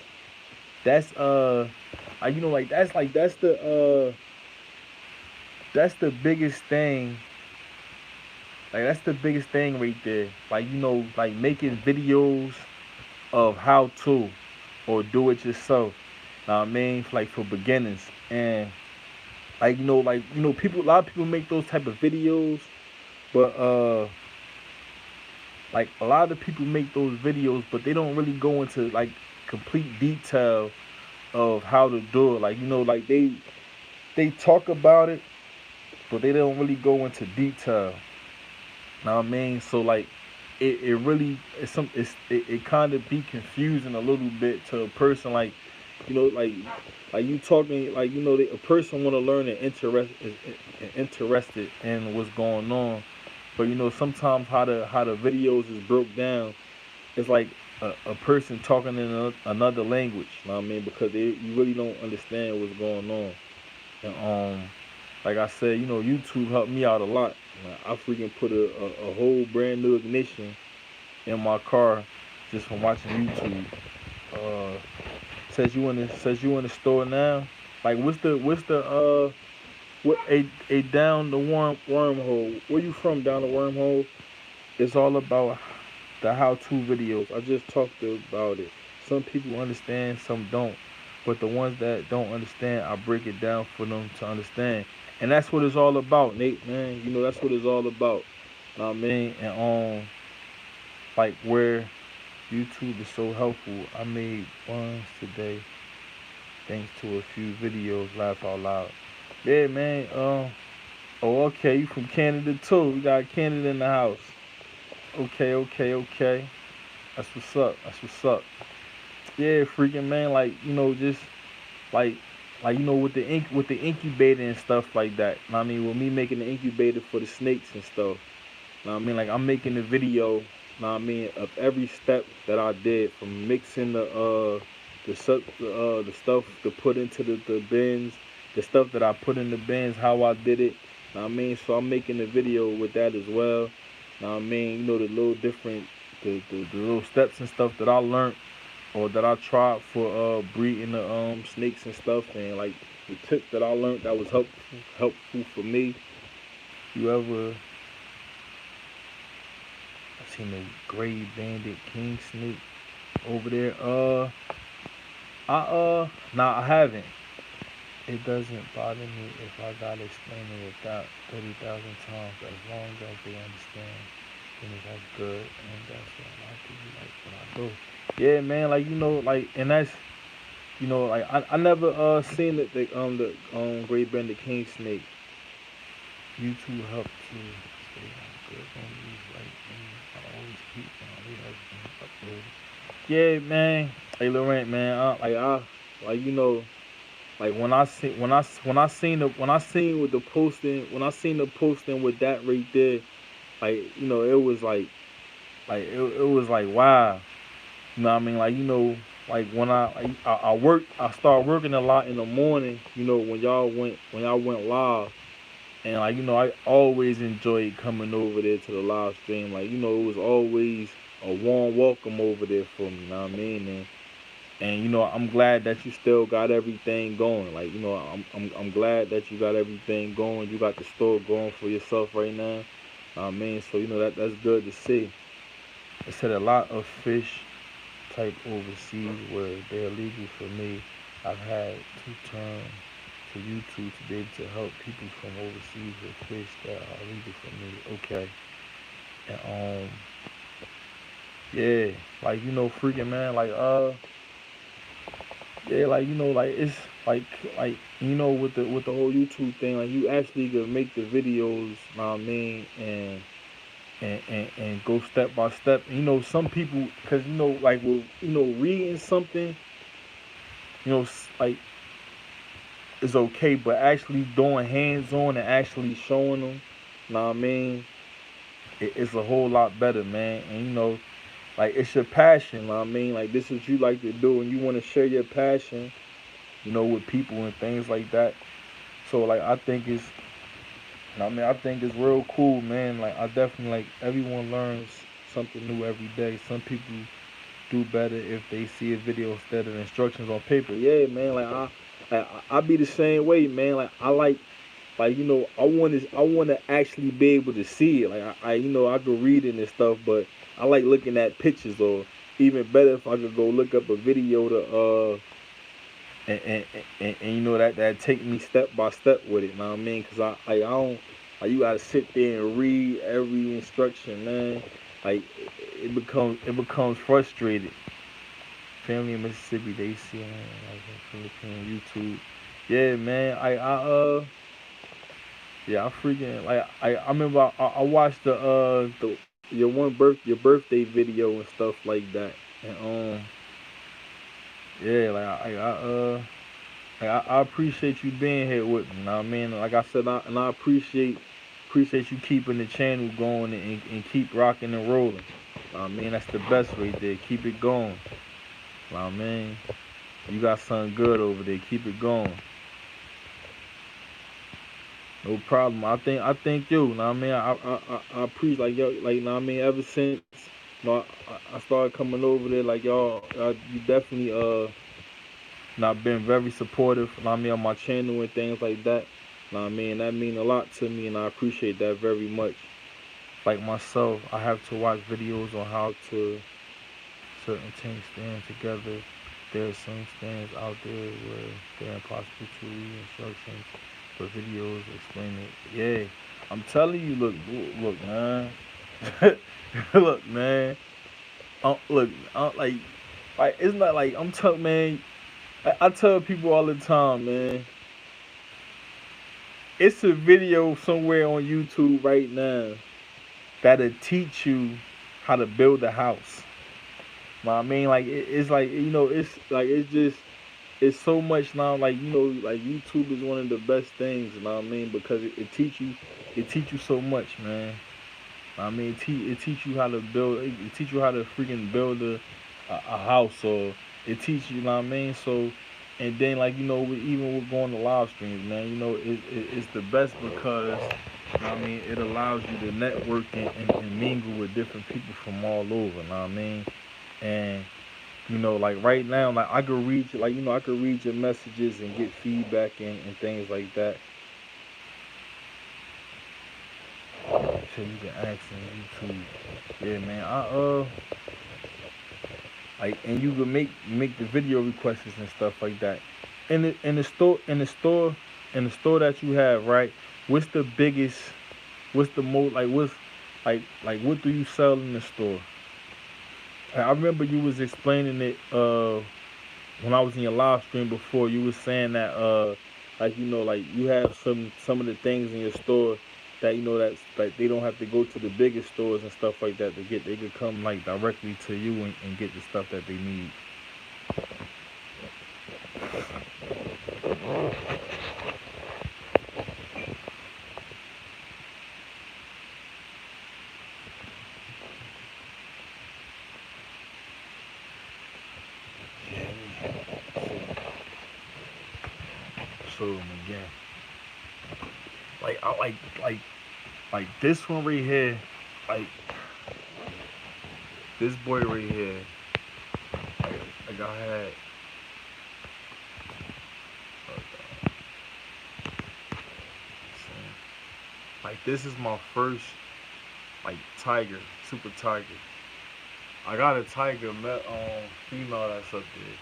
that's the biggest thing. Like that's the biggest thing right there. Like like making videos of how to or do it yourself. Now I mean, like for beginners and people. A lot of people make those type of videos, but like a lot of people make those videos, but they don't really go into like complete detail of how to do it. Like like they talk about it, but they don't really go into detail. Know what I mean? So like it really it kind of be confusing a little bit to a person like like you talking like a person want to learn and interested in what's going on, But sometimes how the videos is broke down, it's like a person talking in another language. You know what I mean? Because you really don't understand what's going on. And like I said, YouTube helped me out a lot. I freaking put a whole brand new ignition in my car just from watching YouTube. Uh, says you in the store now. Like what's the what a down the wormhole? Where you from? Down the wormhole? It's all about the how-to videos. I just talked about it. Some people understand, some don't. But the ones that don't understand, I break it down for them to understand. And that's what it's all about, Nate, man. That's what it's all about. Know what I mean? And like where YouTube is so helpful. I made buns today thanks to a few videos. Laugh out loud. Yeah, man. Oh, okay. You from Canada too? We got Canada in the house. Okay, okay, okay. That's what's up. That's what's up. Yeah, freaking man. Like just like with the incubator and stuff like that. Know what I mean, with me making the incubator for the snakes and stuff. Know what I mean, like I'm making the video. Know what I mean, of every step that I did from mixing the stuff to put into the bins, the stuff that I put in the bins, how I did it. Know what I mean, so I'm making the video with that as well. Know what I mean, the little different the little steps and stuff that I learned or that I tried for breeding the snakes and stuff, and like the tip that I learned that was helpful for me. You ever seen the gray banded king snake over there? Nah, I haven't. It doesn't bother me if I gotta explain it without 30,000 times, as long as they understand. Then that's good, and that's what a lot of people like what I do. Yeah, man, like like, and that's like I never seen the Great Banded King Snake. YouTube help to stay on good on these like things. I always keep everything uploaded. Yeah, man. Hey, Laurent, man. Like like when I seen with the posting when I seen the posting with that right there, like it was it was like wow. You know what I mean? Like like when I start working a lot in the morning. When y'all went live, and like I always enjoyed coming over there to the live stream. Like it was always a warm welcome over there for me. You know what I mean? And I'm glad that you still got everything going. Like I'm glad that you got everything going. You got the store going for yourself right now. I mean, so that's good to see. It said a lot of fish type overseas where they're legal for me. I've had to turn to YouTube to be able to help people from overseas with fish that are legal for me. Okay. And yeah, like freaking man, like yeah, like like it's like with the whole YouTube thing, like you actually could make the videos, know what I mean, and go step by step. And, some people, cause like with reading something, like is okay, but actually doing hands on and actually showing them, know what I mean, it's a whole lot better, man. And like it's your passion, know what I mean, like this is what you like to do, and you want to share your passion, with people and things like that. So like I think it's real cool, man. Like I definitely like everyone learns something new every day. Some people do better if they see a video instead of instructions on paper. Yeah, man. I be the same way, man. Like I like I want to actually be able to see it. Like I could read it and stuff, but I like looking at pictures, or even better if I could go look up a video to and that take me step by step with it. You know what I mean? Cause I don't like you gotta sit there and read every instruction, man. Like it becomes frustrated. Family in Mississippi, they see like Philippine YouTube. Yeah, man. Yeah, I freaking like I remember I watched the your birthday video and stuff like that, and yeah, like I appreciate you being here with me. You know what I mean? Like I said, I appreciate appreciate you keeping the channel going and keep rocking and rolling. I mean, that's the best right there. Keep it going. I mean, you got something good over there. Keep it going. No problem. I think you. Know what I mean, I appreciate like yo, like know what I mean. Ever since I started coming over there, like y'all, you definitely not been very supportive. Know what I mean, on my channel and things like that. Know what I mean, that mean a lot to me, and I appreciate that very much. Like myself, I have to watch videos on how to certain things stand together. There are some stands out there where they're impossible to read instructions for videos explaining it. Yeah, I'm telling you, look, man. Look, man. Look, like it's not like I'm telling, man. I tell people all the time, man. It's a video somewhere on YouTube right now that'll teach you how to build a house. I mean, like it's like it's like it's so much now. Like like YouTube is one of the best things. You know what I mean? Because it teach you so much, man. I mean, it teach you how to build. It teach you how to freaking build a house, or it teach you. You know what I mean? So, and then like even with going to live streams, man, it's the best because I mean it allows you to network and mingle with different people from all over. You know what I mean? And like right now, like I could read like I could read your messages and get feedback and things like that. So you can ask on YouTube. Yeah, man. Like, and you can make the video requests and stuff like that. In the store that you have, right? What's the biggest? What's the most like what do you sell in the store? I remember you was explaining it when I was in your live stream before. You was saying that like like you have some of the things in your store that that's like they don't have to go to the biggest stores and stuff like that to get. They could come like directly to you and get the stuff that they need. Show them again. Like I like this one right here. Like this boy right here. Like I had. Like this is my first like tiger, super tiger. I got a tiger female that's up there.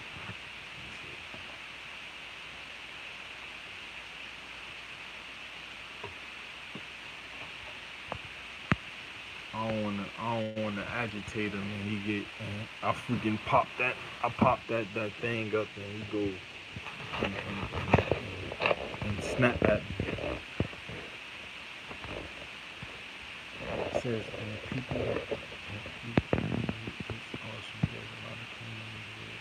I don't wanna agitate him and he get and I freaking pop that thing up and he go and snap at me. It says people it's awesome. There's a lot of communities where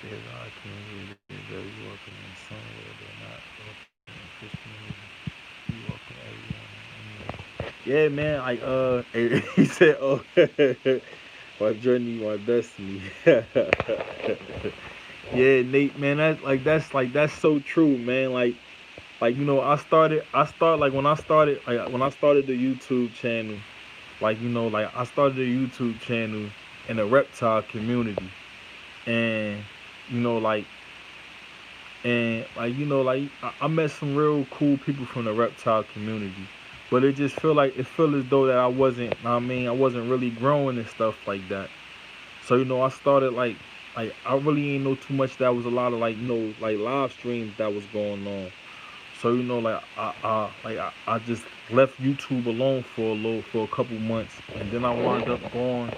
there's a lot of communities that are very welcoming and some where they're not welcoming in fish community. We welcome everyone. Yeah, man. Like he said, oh, my journey, my destiny. Yeah, Nate, man. That's so true, man. Like I started like when I started the YouTube channel. Like like I started a YouTube channel in the reptile community, and you know like like I met some real cool people from the reptile community, but it just feel as though that I wasn't. I mean, I wasn't really growing and stuff like that. So I started like I really ain't know too much. That was a lot of like like live streams that was going on. So like I just left YouTube alone for a couple months, and then I wound up going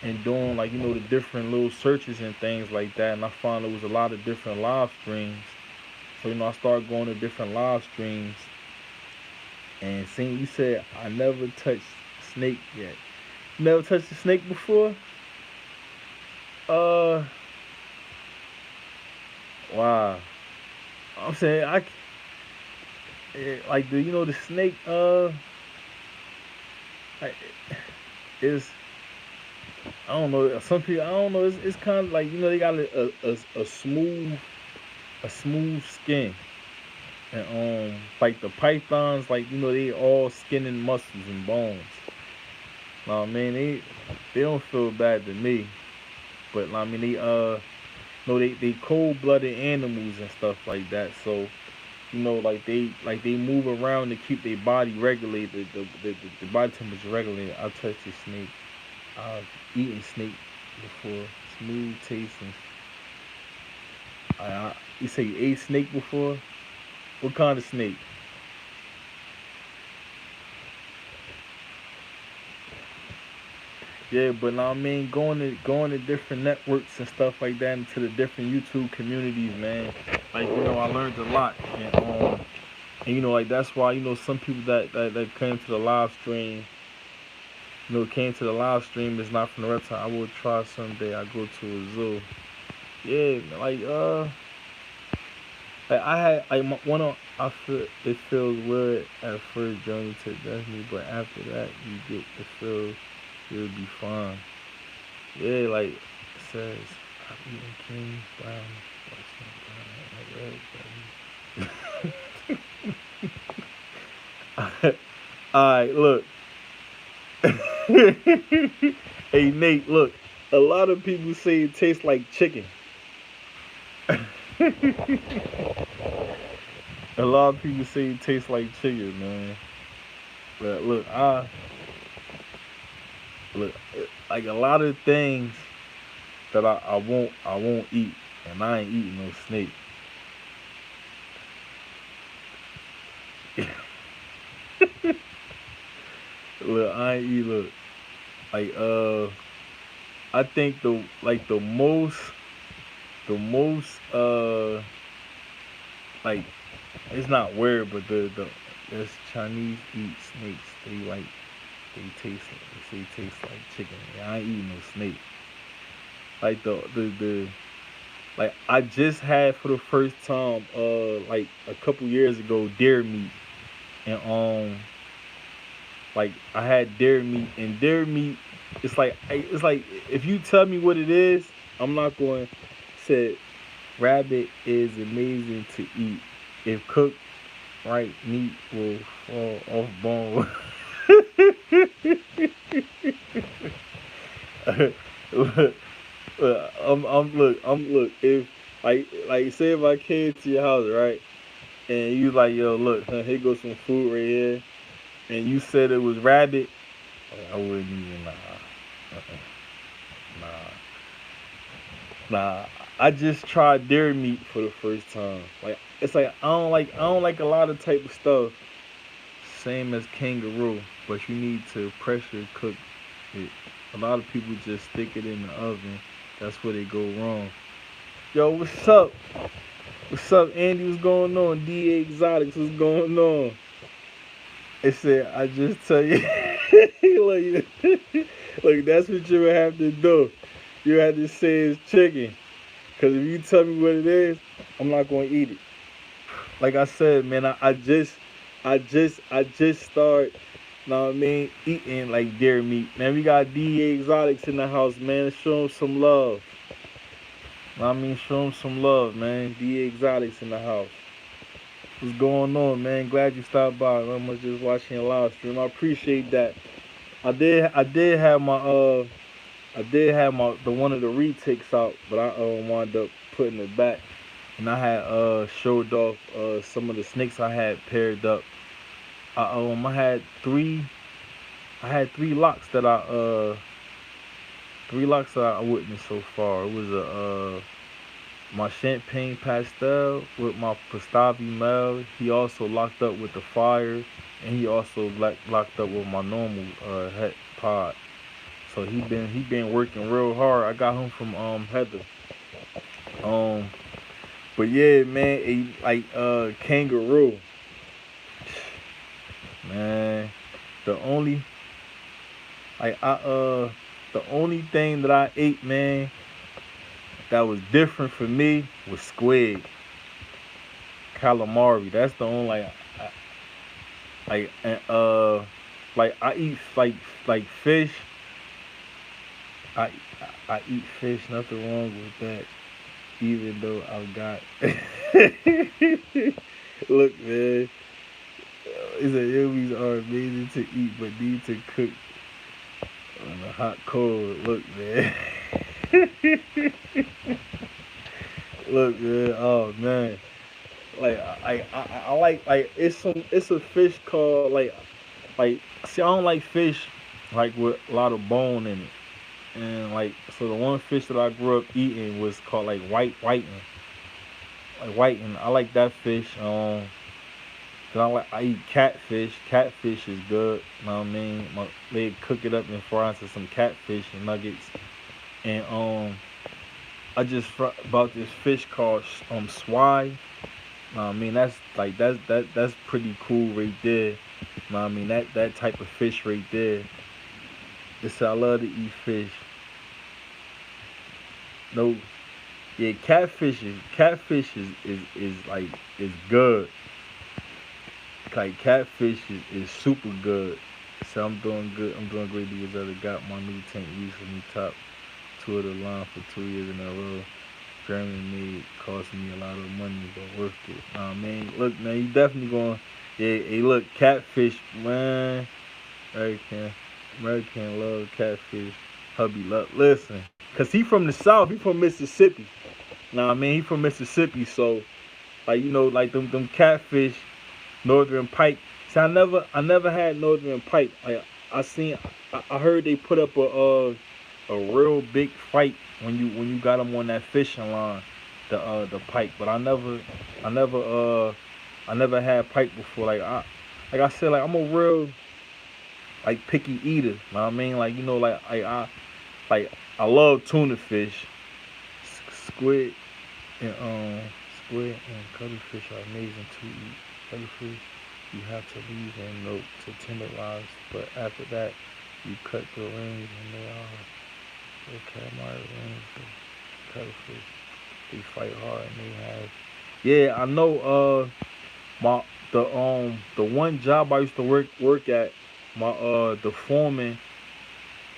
and doing like the different little searches and things like that, and I found there was a lot of different live streams. So I started going to different live streams and seeing. You said I never touched snake yet. Never touched a snake before. Uh, wow. I'm saying like the the snake I, is I don't know some people I don't know it's kind of like they got a smooth skin and like the pythons like they all skin and muscles and bones. Nah, man, they don't feel bad to me, but I mean they no they cold blooded animals and stuff like that. So like they move around to keep their body regulated, the body temperature regulated. I've touched a snake. I've eaten snake before. Smooth tasting. You say you ate snake before? What kind of snake? Yeah, but I mean, going to different networks and stuff like that, into the different YouTube communities, man. Like I learned a lot, and like that's why some people that came to the live stream, came to the live stream is not from the reptile. I will try someday. I go to a zoo. Yeah, like I had like one of I feel it feels weird at first journey to destiny, but after that you get the feel you'll be fine. Yeah, like it says I'm eating king brown, red. Alright, look. Hey Nate, look. A lot of people say it tastes like chicken. A lot of people say it tastes like chicken, man. But look, like a lot of things that I won't eat, and I ain't eating no snake. Look, I ain't eat look like I think the most like it's not weird, but there's Chinese eat snakes. They taste they say taste like chicken. Yeah, I ain't eating no snake. Like the like I just had for the first time like a couple years ago deer meat, and like I had deer meat, and deer meat it's like if you tell me what it is, I'm not going to say rabbit is amazing to eat. If cooked right, meat will fall off bone. Look, look. If like say if I came to your house, right, and you like, yo, look, huh, here goes some food right here, and you said it was rabbit, I wouldn't even nah. I just tried deer meat for the first time. Like it's like I don't like a lot of type of stuff. Same as kangaroo, but you need to pressure cook it. A lot of people just stick it in the oven. That's where they go wrong. Yo, what's up? What's up, Andy? What's going on? DA Exotics, what's going on? It said, I just tell you, look, look, that's what you would have to do. You have to say it's chicken. Because if you tell me what it is, I'm not going to eat it. Like I said, man, I just started, know what I mean, eating like deer meat. Man, we got DA Exotics in the house, man. Show them some love. Know what I mean, show them some love, man. DA Exotics in the house. What's going on, man? Glad you stopped by. I'm just watching a live stream. I appreciate that. I did have my the one of the retakes out, but I wound up putting it back, and I had showed off some of the snakes I had paired up. I had three locks that I witnessed so far. It was my champagne pastel with my Pastavi male. He also locked up with the fire, and he also locked up with my normal het pod. So he been working real hard. I got him from Heather. Um, but yeah, man, kangaroo, man. The only like the only thing that I ate, man, that was different for me was squid. calamari. That's the only like and like I eat like fish. I I eat fish. Nothing wrong with that. Even though I've got look, man. He said enemies are amazing to eat, but need to cook on a hot coal. Look, man. Look, man. Oh man. Like I like it's a fish called like see I don't like fish like with a lot of bone in it. And like so the one fish that I grew up eating was called like whiting. Like whiting. I like that fish. 'Cause I eat catfish. Catfish is good. You know what I mean? They cook it up and fry into some catfish and nuggets. And I just bought this fish called swai. I mean that's pretty cool right there. I mean that type of fish right there. It's I love to eat fish. No, yeah, catfish is like is good. Like catfish is super good. So I'm doing good. I'm doing great because I got my new tank recently top two of the line for 2 years in a row. Germany made cost me a lot of money, but worth it. Nah, man, look, man, you definitely going. Yeah, hey, look, catfish, man. American, American love catfish. Hubby love. Listen, cause he from the south. He from Mississippi. Nah, I mean, he from Mississippi. So, like, like them catfish, northern pike. See, I never had northern pike. Like, I seen, I heard they put up a real big fight when you got them on that fishing line, the pike. But I never I never had pike before. Like I said, like I'm a real like picky eater. You know what I mean? Like like I love tuna fish, squid and squid and cuttlefish are amazing to eat. Cuttlefish you have to leave them note to tenderize, but after that you cut the rings and they are okay. My rings and cuttlefish they fight hard and they have yeah I know my the one job I used to work at my the foreman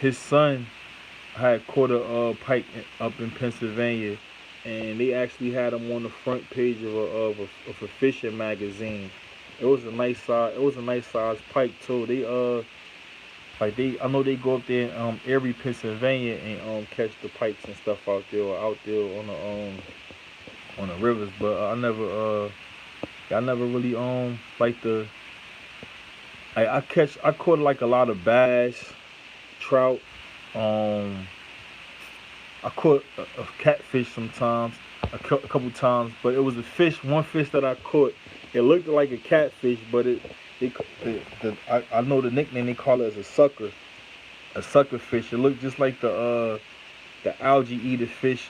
his son had caught a pike up in Pennsylvania, and they actually had him on the front page of a fishing magazine. It was a nice size. It was a nice size pike too. They like they I know they go up there in Erie, Pennsylvania, and catch the pikes and stuff out there or out there on the rivers. But I never really like the I caught like a lot of bass, trout. Um, I caught a catfish sometimes, a couple times, but it was one fish that I caught. It looked like a catfish, but it I know the nickname they call it as a sucker fish. It looked just like the algae eater fish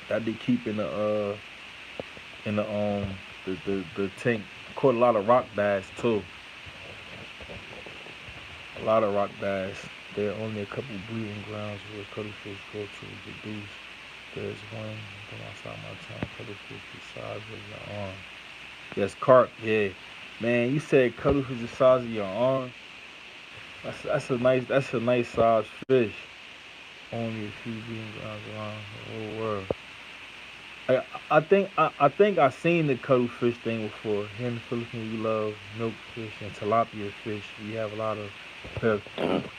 that they keep in the tank. Caught a lot of rock bass too. A lot of rock bass. There are only a couple breeding grounds where cuttlefish go to reproduce. There's one from outside my town, cuttlefish the size of your arm. Yes, carp, yeah. Man, you said cuttlefish the size of your arm. That's a nice size fish. Only a few breeding grounds around the whole world. I think I seen the cuttlefish thing before. Here in the Philippines, we love milkfish and tilapia fish. We have a lot of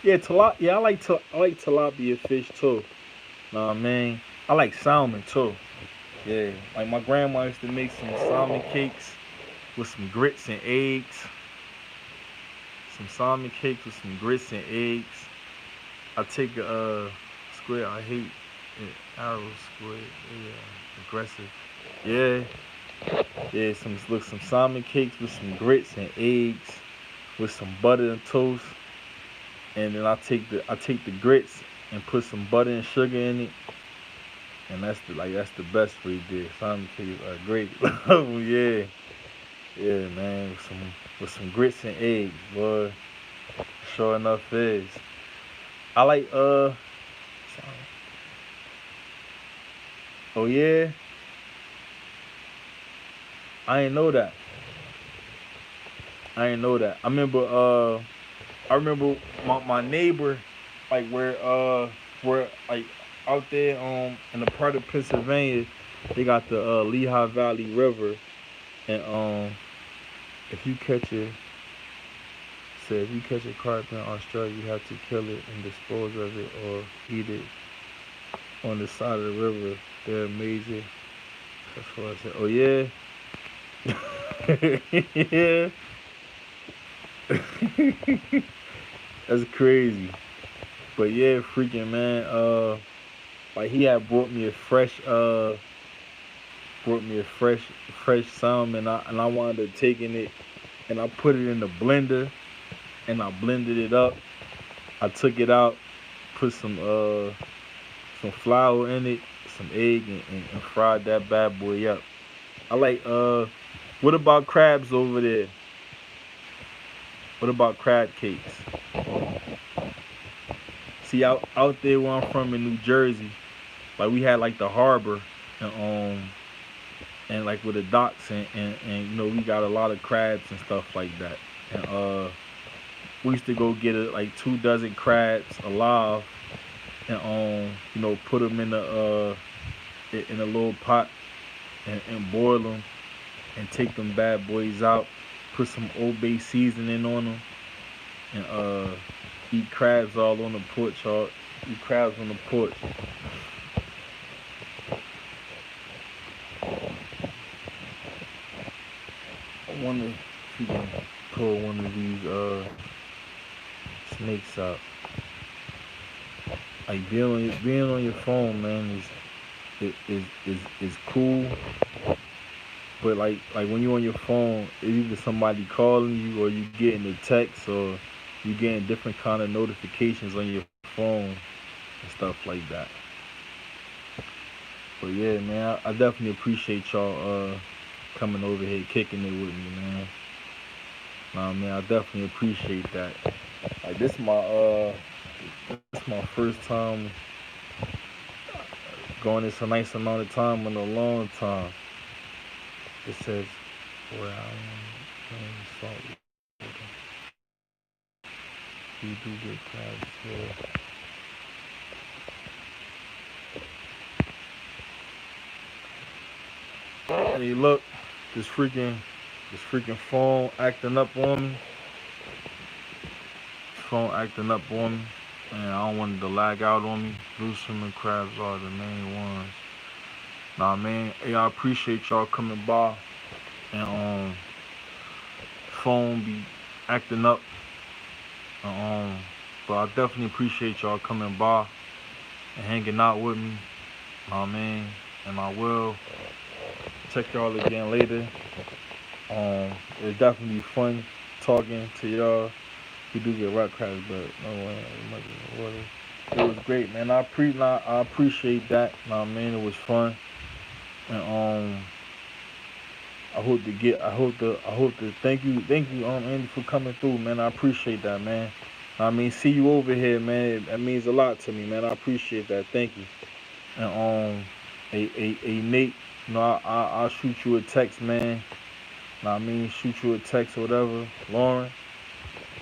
yeah, yeah, I like tilapia fish too. Know what I mean? I like salmon too. Yeah, like my grandma used to make some salmon cakes with some grits and eggs. Some salmon cakes with some grits and eggs. I take a squid. I hate it. Arrow squid. Yeah, aggressive. Yeah, yeah. Some salmon cakes with some grits and eggs with some butter and toast. And then I take the grits and put some butter and sugar in it, and that's the best right there. Salmon cakes are great. Oh yeah, yeah, man, with some grits and eggs, boy. Sure enough is. I like oh yeah, I ain't know that. I ain't know that. I remember my neighbor, like where like out there in the part of Pennsylvania, they got the Lehigh Valley River, and if you catch a say if you catch a carp in Australia, you have to kill it and dispose of it or eat it on the side of the river. They're amazing. That's what I said. Oh yeah. Yeah. That's crazy. But yeah, freaking man, like he had brought me a fresh salmon, and I wound up taking it and I put it in the blender and I blended it up. I took it out, put some flour in it, some egg, and fried that bad boy up. I like what about crabs over there? What about crab cakes? See, out there where I'm from in New Jersey, like we had like the harbor and like with the docks and you know we got a lot of crabs and stuff like that. And we used to go get like 2 dozen crabs alive and you know put them in a little pot and boil them and take them bad boys out, put some Old Bay seasoning on them, and eat crabs all on the porch. Or eat crabs on the porch. I wonder if you can pull one of these snakes out. Like being on your phone, man, is cool. But like when you're on your phone, it's either somebody calling you or you getting a text or you getting different kind of notifications on your phone and stuff like that. But yeah, man, I definitely appreciate y'all coming over here kicking it with me, man. Nah, man, I definitely appreciate that. Like this my first time going this a nice amount of time in a long time. It says where I am salt we do get crabs here. Hey look, this freaking phone acting up on me. Phone acting up on me. And I don't want it to lag out on me. Blue swimming crabs are the main ones. Nah, man. Hey, I appreciate y'all coming by. And phone be acting up. Um, but I definitely appreciate y'all coming by and hanging out with me. Nah, man. And I will check y'all again later. It's definitely fun talking to y'all. We do get rock crabs, but no way, it might be water. It was great, man. I appreciate that. Nah, man, it was fun, and I hope to thank you, Andy, for coming through, man. I appreciate that, man. I mean, see you over here, man. That means a lot to me, man. I appreciate that. Thank you. And Nate, you know, I'll shoot you a text, man. I mean, shoot you a text or whatever. Lauren,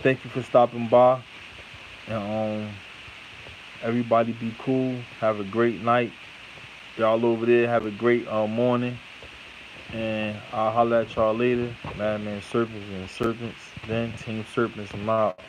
thank you for stopping by. And everybody be cool. Have a great night. Y'all over there have a great morning. And I'll holler at y'all later. Madman Serpents and Serpents. Then Team Serpents, I'm out.